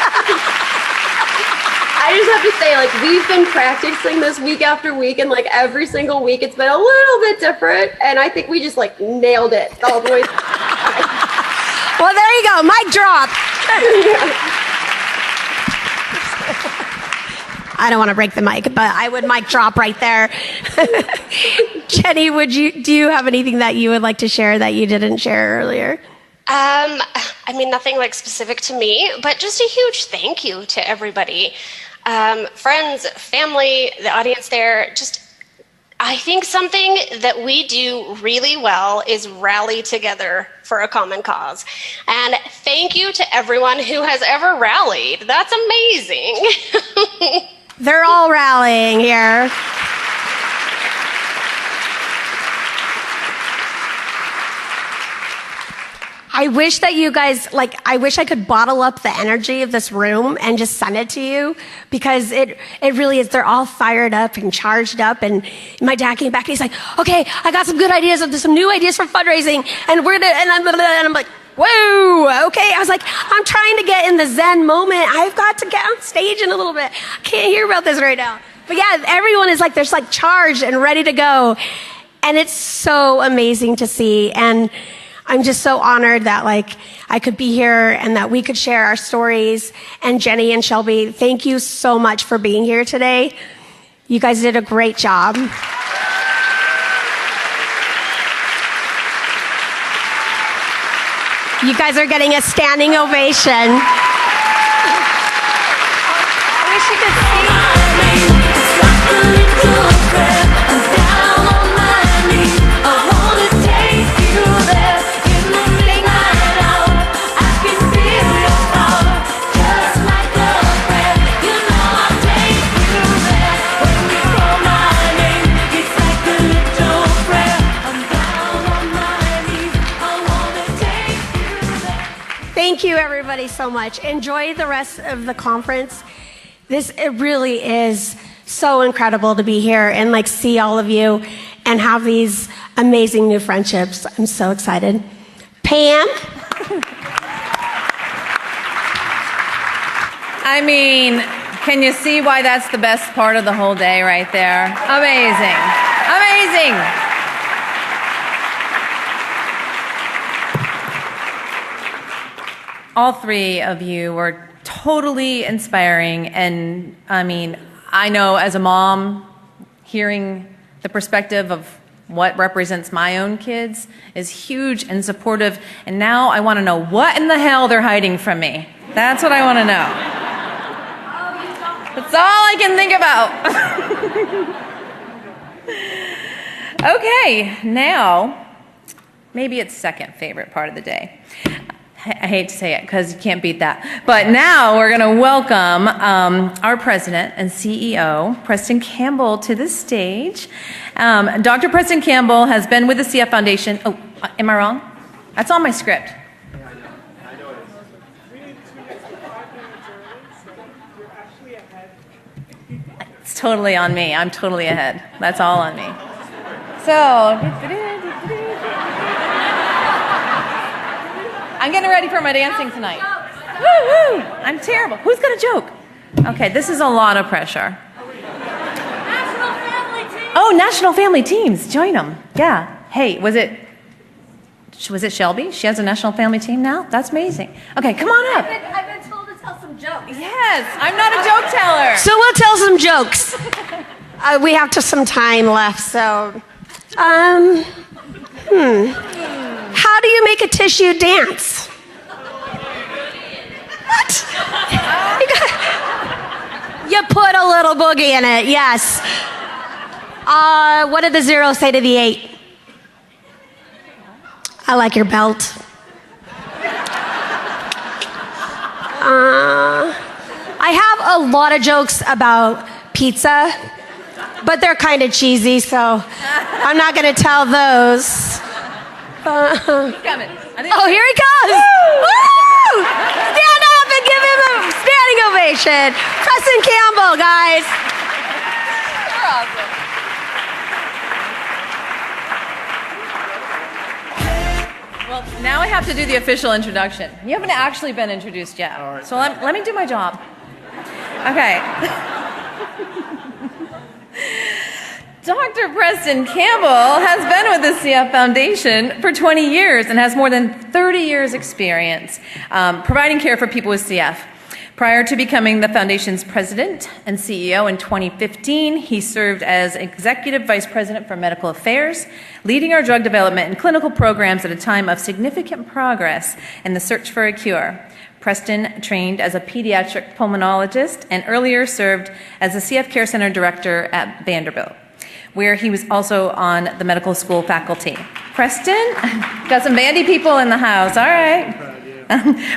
[SPEAKER 3] I just have to say, we've been practicing this week after week, and every single week it's been a little bit different, and I think we just nailed it all the way.
[SPEAKER 1] Well, there you go, mic drop. I don't want to break the mic, but I would mic drop right there. Jenny, do you have anything that you would like to share that you didn't share earlier?
[SPEAKER 2] Nothing specific to me, but just a huge thank you to everybody. Friends, family, the audience there. I think something that we do really well is rally together for a common cause. And thank you to everyone who has ever rallied. That's amazing.
[SPEAKER 1] They're all rallying here. I wish that you guys, I wish I could bottle up the energy of this room and just send it to you, because it really is. They're all fired up and charged up. And my dad came back and he's like, okay, I got some good ideas, some new ideas for fundraising. And I'm like, whoa, okay. I was like, I'm trying to get in the Zen moment. I've got to get on stage in a little bit. I can't hear about this right now. But yeah, everyone is they're charged and ready to go. And it's so amazing to see. And I'm just so honored that I could be here and that we could share our stories. And Jenny and Shelby, thank you so much for being here today. You guys did a great job. You guys are getting a standing ovation. I wish you could see. Thank you, everybody, so much. Enjoy the rest of the conference. It really is so incredible to be here and see all of you and have these amazing new friendships. I'm so excited. Pam?
[SPEAKER 4] Can you see why that's the best part of the whole day right there? Amazing. Amazing. all three of you were totally inspiring. And I mean, I know as a mom, hearing the perspective of what represents my own kids is huge and supportive. And now I want to know what in the hell they're hiding from me. That's what I want to know. That's all I can think about. Okay, now, maybe it's second favorite part of the day. I hate to say it because you can't beat that. But now we're going to welcome our president and CEO, Preston Campbell, to the stage. Dr. Preston Campbell has been with the CF Foundation. Oh, am I wrong? That's on my script.
[SPEAKER 5] I know it is. We need 2 minutes to 5 minutes early, so you're actually ahead.
[SPEAKER 4] It's totally on me. I'm totally ahead. That's all on me. So, I'm getting ready for my dancing tonight. Woo-hoo! I'm terrible. Who's going to joke? Okay, this is a lot of pressure.
[SPEAKER 6] National Family Team.
[SPEAKER 4] Oh, National Family Teams. Join them. Yeah. Hey, was it Shelby? She has a National Family Team now? That's amazing. Okay, come on up.
[SPEAKER 6] I've been told to tell some jokes.
[SPEAKER 4] Yes, I'm not a joke teller.
[SPEAKER 1] So we'll tell some jokes. We have some time left, so. How do you make a tissue dance? What? You put a little boogie in it, yes. What did the 0 say to the 8? I like your belt. I have a lot of jokes about pizza, but they're kind of cheesy, so I'm not going to tell those.
[SPEAKER 4] He's coming.
[SPEAKER 1] Oh, here he comes! Woo! Stand up and give him a standing ovation. Preston Campbell, guys.
[SPEAKER 4] You're awesome. Well, now I have to do the official introduction. You haven't actually been introduced yet.
[SPEAKER 5] All right.
[SPEAKER 4] So let me do my job. Okay. Dr. Preston Campbell has been with the CF Foundation for 20 years and has more than 30 years experience providing care for people with CF. Prior to becoming the Foundation's president and CEO in 2015, he served as Executive Vice President for Medical Affairs, leading our drug development and clinical programs at a time of significant progress in the search for a cure. Preston trained as a pediatric pulmonologist and earlier served as the CF Care Center Director at Vanderbilt, where he was also on the medical school faculty. Preston, got some Vandy people in the house, all right.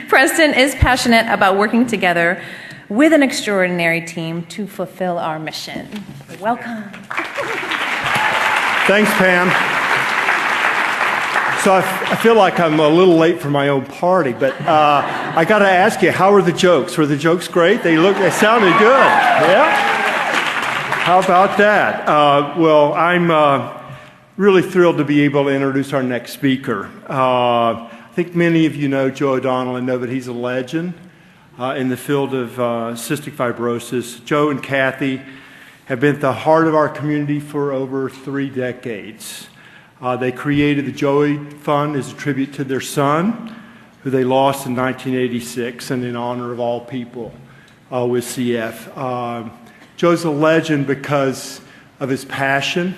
[SPEAKER 4] Preston is passionate about working together with an extraordinary team to fulfill our mission. Welcome.
[SPEAKER 5] Thanks, Pam. So I feel like I'm a little late for my own party, but I got to ask you, how were the jokes? Were the jokes great? They sounded good. Yeah? How about that? Well, I'm really thrilled to be able to introduce our next speaker. I think many of you know Joe O'Donnell and know that he's a legend in the field of cystic fibrosis. Joe and Kathy have been at the heart of our community for over 3 decades. They created the Joey Fund as a tribute to their son, who they lost in 1986, and in honor of all people with CF. Joe's a legend because of his passion.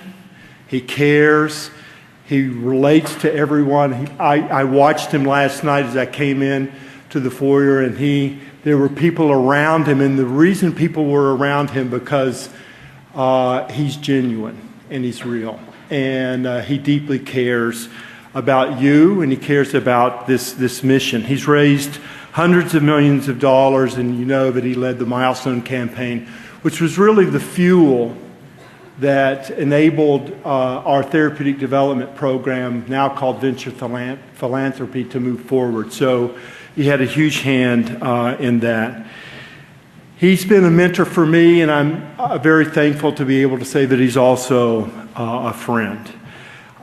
[SPEAKER 5] He cares. He relates to everyone. I watched him last night as I came in to the foyer, and there were people around him, and the reason people were around him because he's genuine and he's real, and he deeply cares about you, and he cares about this mission. He's raised hundreds of millions of dollars, and you know that he led the Milestones campaign, which was really the fuel that enabled our therapeutic development program, now called Venture Philanthropy, to move forward. So he had a huge hand in that. He's been a mentor for me, and I'm very thankful to be able to say that he's also a friend.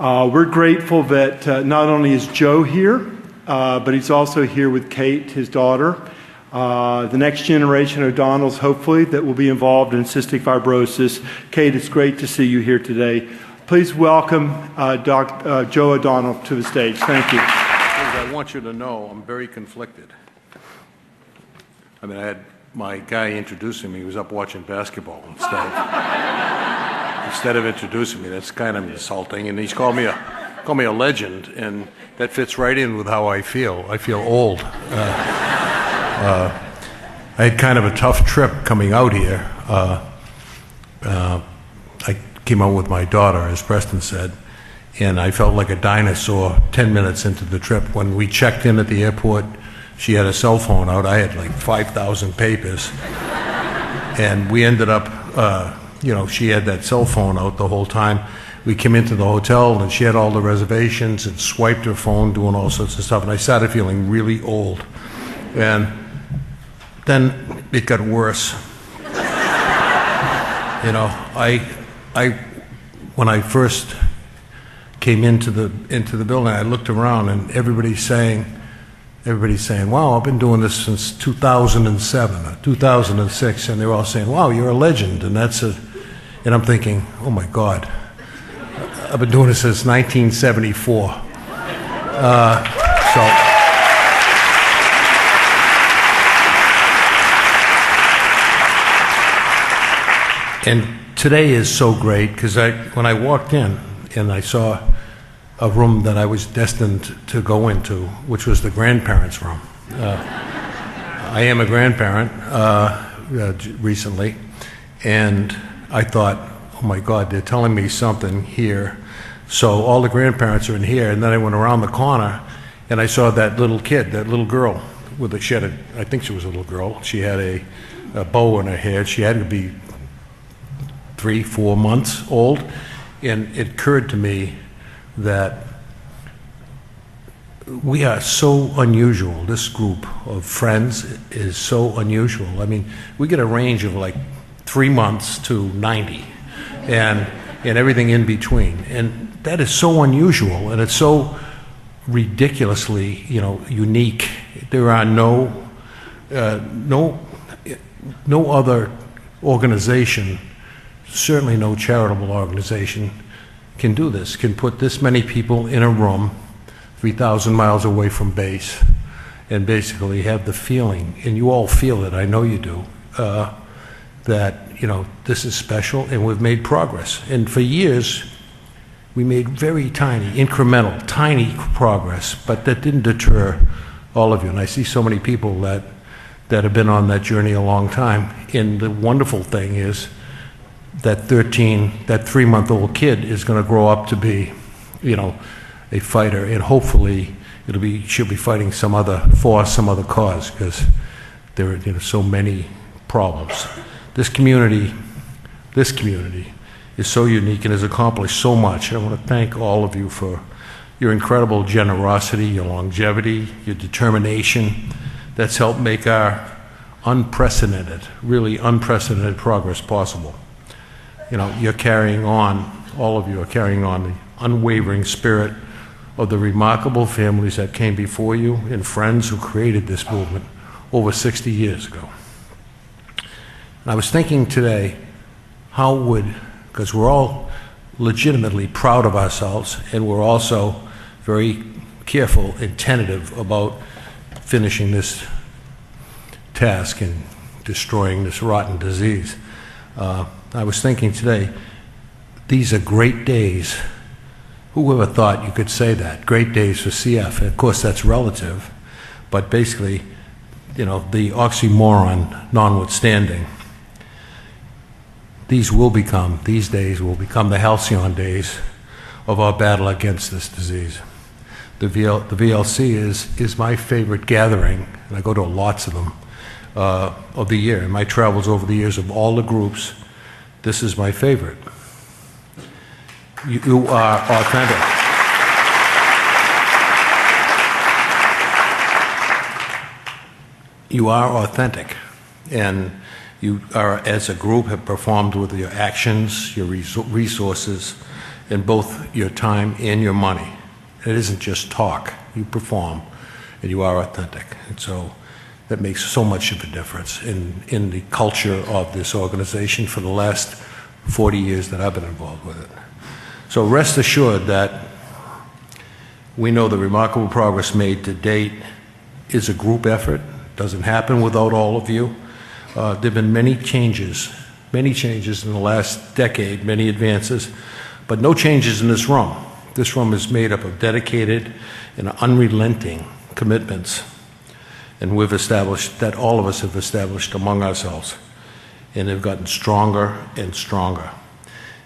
[SPEAKER 5] We're grateful that not only is Joe here, but he's also here with Kate, his daughter. The next generation of O'Donnells, hopefully, that will be involved in cystic fibrosis. Kate, it's great to see you here today. Please welcome Joe O'Donnell to the stage. Thank you.
[SPEAKER 7] I want you to know I'm very conflicted. I mean, I had my guy introducing me. He was up watching basketball instead of introducing me. That's kind of insulting. And he's called me a legend, and that fits right in with how I feel. I feel old. I had kind of a tough trip coming out here. I came out with my daughter, as Preston said, and I felt like a dinosaur 10 minutes into the trip. When we checked in at the airport, she had a cell phone out. I had like 5,000 papers. And we ended up, she had that cell phone out the whole time. We came into the hotel, and she had all the reservations and swiped her phone, doing all sorts of stuff. And I started feeling really old. And then it got worse. When I first came into the building, I looked around, and everybody's saying, wow, I've been doing this since 2007 or 2006, and they're all saying, wow, you're a legend, and and I'm thinking, oh my God, I've been doing this since 1974. And today is so great because when I walked in and I saw a room that I was destined to go into, which was the grandparents' room. I am a grandparent recently, and I thought, oh my God, they're telling me something here. So all the grandparents are in here, and then I went around the corner and I saw that little kid, that little girl I think she was a little girl. She had a bow in her hair. She had to be 3-4 months old, and it occurred to me that we are so unusual. This group of friends is so unusual. I mean, we get a range of like 3 months to 90 and everything in between, and that is so unusual, and it's so ridiculously unique. There are no other organization, certainly no charitable organization, can do this, can put this many people in a room 3,000 miles away from base and basically have the feeling, and you all feel it, I know you do, that this is special, and we've made progress. And for years we made very tiny, incremental, tiny progress, but that didn't deter all of you. And I see so many people that have been on that journey a long time. And the wonderful thing is that 3-month-old kid is going to grow up to be, a fighter, and hopefully she'll be fighting some other cause, because there are so many problems. This community is so unique and has accomplished so much. I want to thank all of you for your incredible generosity, your longevity, your determination. That's helped make our really unprecedented progress possible. You're carrying on, all of you are carrying on the unwavering spirit of the remarkable families that came before you and friends who created this movement over 60 years ago. And I was thinking today, because we're all legitimately proud of ourselves, and we're also very careful and tentative about finishing this task and destroying this rotten disease. I was thinking today, these are great days. Who ever thought you could say that? Great days for CF. And of course, that's relative, but basically, the oxymoron notwithstanding, these days will become the halcyon days of our battle against this disease. The VLC is my favorite gathering, and I go to lots of them, of the year. In my travels over the years of all the groups, this is my favorite. You are authentic. You are authentic, and you are, as a group, have performed with your actions, your resources, and both your time and your money. It isn't just talk. You perform, and you are authentic. And so that makes so much of a difference in the culture of this organization for the last 40 years that I've been involved with it. So rest assured that we know the remarkable progress made to date is a group effort, doesn't happen without all of you. There have been many changes in the last decade, many advances, but no changes in this room. This room is made up of dedicated and unrelenting commitments, and we've established that, all of us have established among ourselves, and they've gotten stronger and stronger.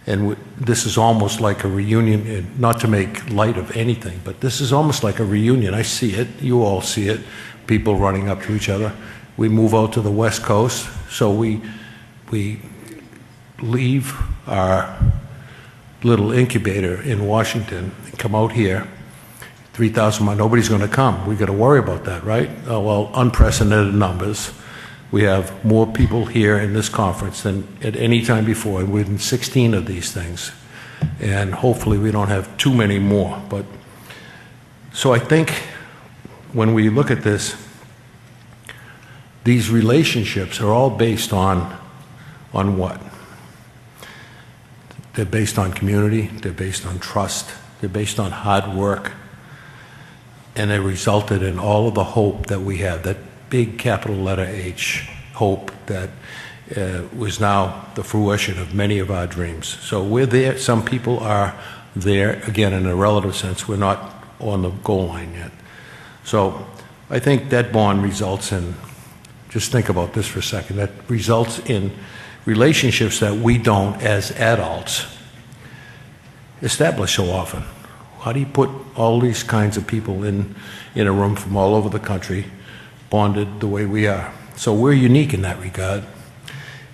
[SPEAKER 7] And this is almost like a reunion, not to make light of anything, but this is almost like a reunion. I see it, you all see it, people running up to each other. We move out to the West Coast, so we leave our little incubator in Washington and come out here, 3,000 miles, nobody's going to come. We got to worry about that, right? Well, unprecedented numbers. We have more people here in this conference than at any time before, and we're in 16 of these things. And hopefully we don't have too many more. But so I think when we look at this, these relationships are all based on what? They're based on community, they're based on trust, they're based on hard work, and they resulted in all of the hope that we have, that big capital letter H, hope that was now the fruition of many of our dreams. So we're there, some people are there, again in a relative sense, we're not on the goal line yet. So I think that bond results in, just think about this for a second, that results in relationships that we don't, as adults, establish so often. How do you put all these kinds of people in a room from all over the country, bonded the way we are? So we're unique in that regard,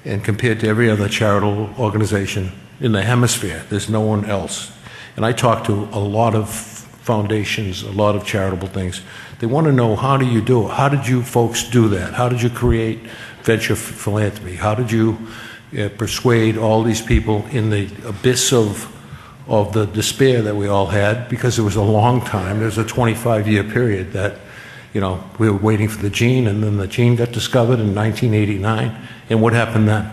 [SPEAKER 7] and compared to every other charitable organization in the hemisphere, there's no one else. And I talk to a lot of foundations, a lot of charitable things. They want to know, how do you do it? How did you folks do that? How did you create venture philanthropy? How did you persuade all these people in the abyss of the despair that we all had? Because it was a long time. There was a 25-year period that, you know, we were waiting for the gene, and then the gene got discovered in 1989. And what happened then?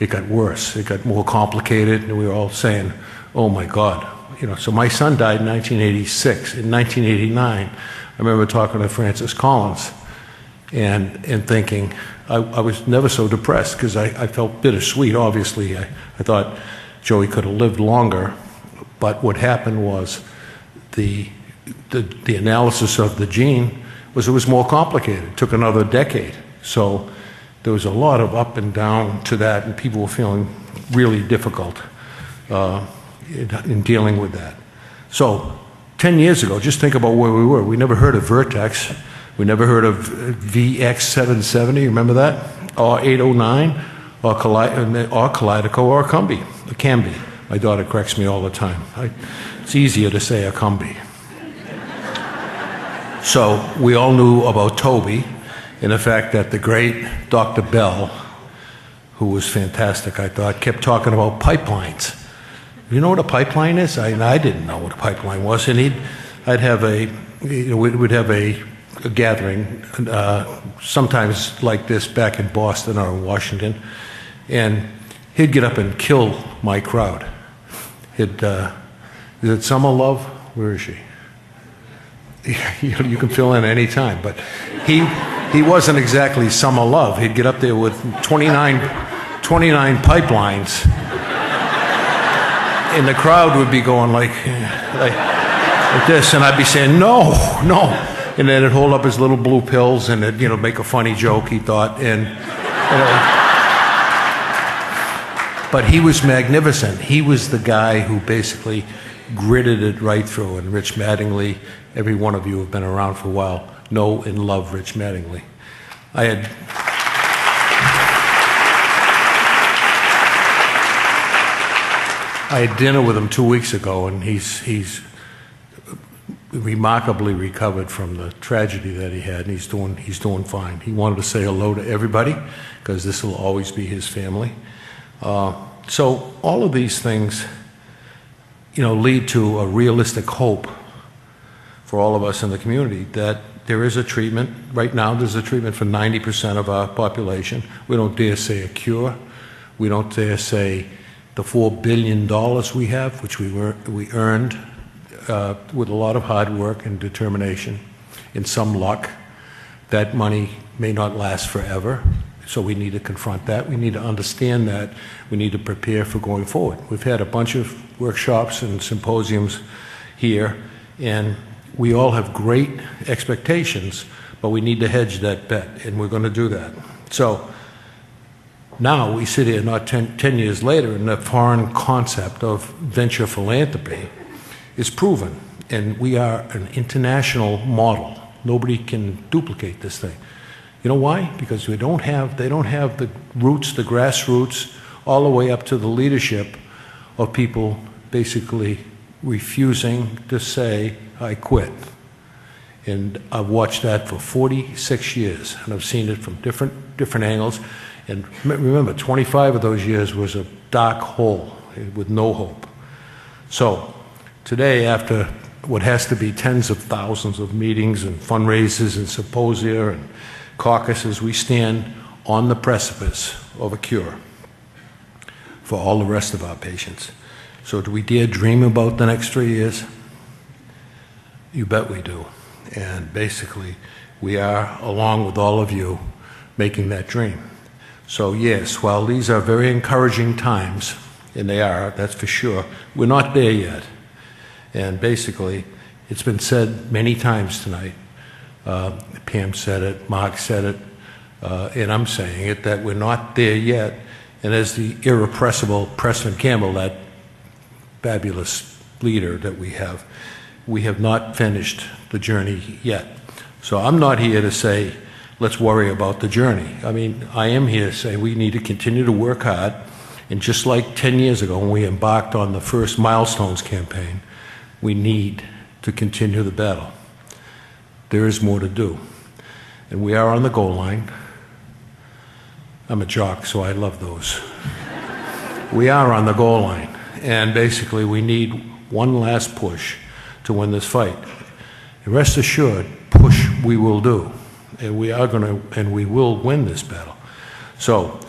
[SPEAKER 7] It got worse. It got more complicated, and we were all saying, oh my God. You know, so my son died in 1986. In 1989, I remember talking to Francis Collins and thinking, I was never so depressed, because I felt bittersweet, obviously. I thought Joey could have lived longer, but what happened was the analysis of the gene was, it was more complicated. It took another decade. So there was a lot of up and down to that, and people were feeling really difficult in dealing with that. So 10 years ago, just think about where we were. We never heard of Vertex. We never heard of VX770, remember that? Or 809, or Kaleido, or Cambi. My daughter corrects me all the time. It's easier to say a Cambi. So we all knew about Toby, and the fact that the great Dr. Bell, who was fantastic, I thought, kept talking about pipelines. You know what a pipeline is? I didn't know what a pipeline was, and we'd have a gathering, sometimes like this back in Boston or in Washington, and he'd get up and kill my crowd. Is it Summer Love? Where is she? You can fill in any time, but he wasn't exactly Summer Love. He'd get up there with 29 pipelines, and the crowd would be going like this, and I'd be saying, no. And then he'd hold up his little blue pills and it'd, make a funny joke, he thought. But he was magnificent. He was the guy who basically gritted it right through. And Rich Mattingly, every one of you have been around for a while, know and love Rich Mattingly. I had dinner with him 2 weeks ago, and he's remarkably recovered from the tragedy that he had, and he's doing fine. He wanted to say hello to everybody, because this will always be his family. So all of these things, lead to a realistic hope for all of us in the community that there is a treatment. Right now, there's a treatment for 90% of our population. We don't dare say a cure. We don't dare say the $4 billion we have, which we earned with a lot of hard work and determination and some luck. That money may not last forever. So we need to confront that. We need to understand that. We need to prepare for going forward. We've had a bunch of workshops and symposiums here, and we all have great expectations, but we need to hedge that bet, and we're going to do that. So now we sit here not 10 years later, and the foreign concept of venture philanthropy is proven, and we are an international model. Nobody can duplicate this thing. You know why? Because they don't have the roots, the grassroots, all the way up to the leadership of people basically refusing to say, I quit. And I've watched that for 46 years, and I've seen it from different angles. And remember, 25 of those years was a dark hole with no hope. So today, after what has to be tens of thousands of meetings and fundraisers and symposia and caucuses, we stand on the precipice of a cure for all the rest of our patients. So do we dare dream about the next 3 years? You bet we do. And basically, we are, along with all of you, making that dream. So yes, while these are very encouraging times, and they are, that's for sure, we're not there yet. And basically, it's been said many times tonight. Pam said it, Mark said it, and I'm saying it, that we're not there yet. And as the irrepressible Preston Campbell, that fabulous leader that we have not finished the journey yet. So I'm not here to say, let's worry about the journey. I mean, I am here to say we need to continue to work hard. And just like 10 years ago when we embarked on the first Milestones campaign, we need to continue the battle. There is more to do. And we are on the goal line. I'm a jock, so I love those. We are on the goal line. And basically, we need one last push to win this fight. And rest assured, push we will do. And we are going to, and we will win this battle. So,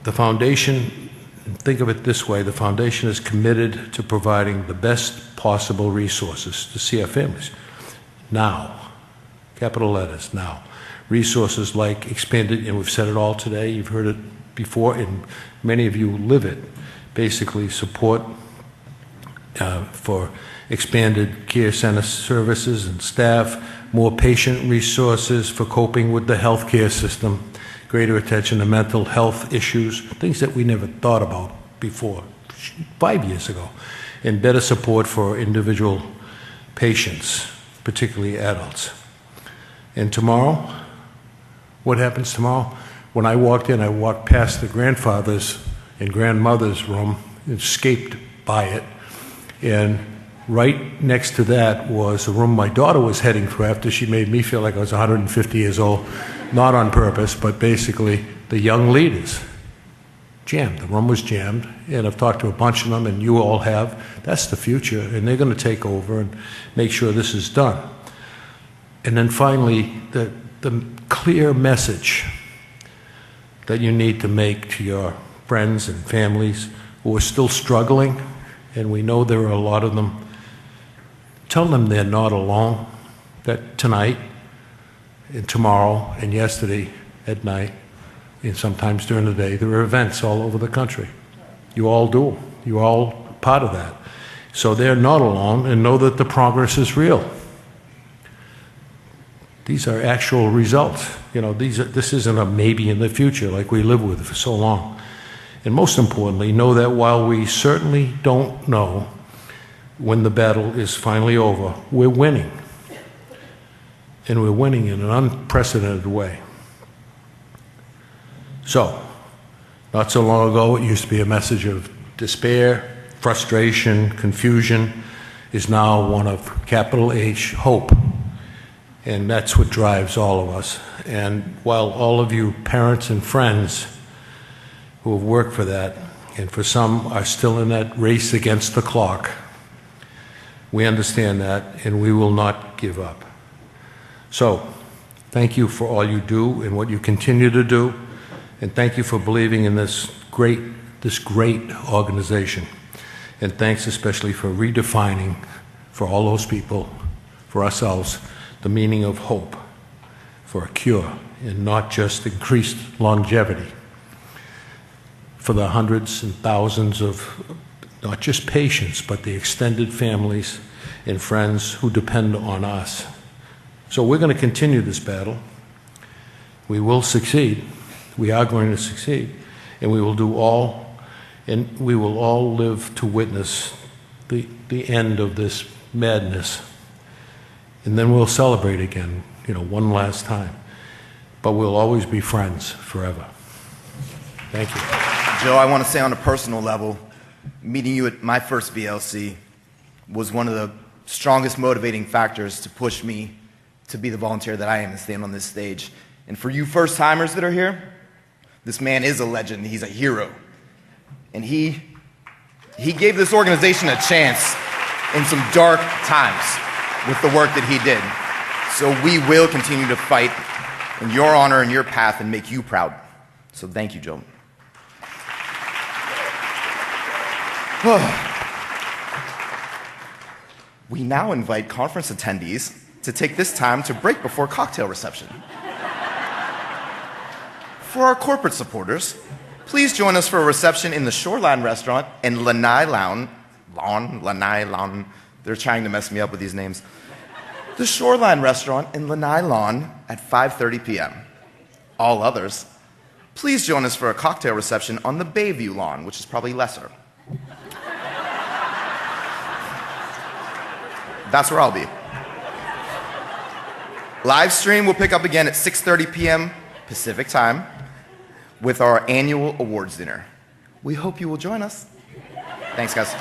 [SPEAKER 7] the foundation, think of it this way, the foundation is committed to providing the best possible resources to see our families. Now, capital letters, now. Resources like expanded, and we've said it all today, you've heard it before, and many of you live it. Basically, support for expanded care center services and staff, more patient resources for coping with the healthcare system, greater attention to mental health issues, things that we never thought about before, 5 years ago, and better support for individual patients, particularly adults. And tomorrow, what happens tomorrow? When I walked in, I walked past the grandfather's and grandmother's room, escaped by it, and right next to that was a room my daughter was heading for after she made me feel like I was 150 years old, not on purpose, but basically the young leaders. Jammed. The room was jammed, and I've talked to a bunch of them, and you all have. That's the future, and they're going to take over and make sure this is done. And then finally, the clear message that you need to make to your friends and families who are still struggling, and we know there are a lot of them. Tell them they're not alone, that tonight and tomorrow and yesterday at night and sometimes during the day, there are events all over the country. You all do. You're all part of that. So they're not alone, and know that the progress is real. These are actual results. You know, this isn't a maybe in the future like we live with for so long. And most importantly, know that while we certainly don't know when the battle is finally over, we're winning. And we're winning in an unprecedented way. So, not so long ago, it used to be a message of despair, frustration, confusion, is now one of capital H, hope. And that's what drives all of us. And while all of you parents and friends who have worked for that, and for some are still in that race against the clock, we understand that, and we will not give up. So, thank you for all you do and what you continue to do, and thank you for believing in this great organization. And thanks especially for redefining, for all those people, for ourselves, the meaning of hope for a cure and not just increased longevity for the hundreds and thousands of not just patients, but the extended families and friends who depend on us. So we're going to continue this battle. We will succeed. We are going to succeed. And we will do all, and we will all live to witness the end of this madness. And then we'll celebrate again, one last time. But we'll always be friends forever. Thank you.
[SPEAKER 8] Joe, I want to say on a personal level, meeting you at my first VLC was one of the strongest motivating factors to push me to be the volunteer that I am and stand on this stage. And for you first-timers that are here, this man is a legend. He's a hero. And he gave this organization a chance in some dark times with the work that he did. So we will continue to fight in your honor and your path and make you proud. So thank you, Joe. We now invite conference attendees to take this time to break before cocktail reception. For our corporate supporters, please join us for a reception in the Shoreline Restaurant and Lanai Lawn. They're trying to mess me up with these names. The Shoreline Restaurant in Lanai Lawn at 5:30 p.m. All others, please join us for a cocktail reception on the Bayview Lawn, which is probably lesser. That's where I'll be. Live stream will pick up again at 6:30 p.m. Pacific time with our annual awards dinner. We hope you will join us. Thanks, guys.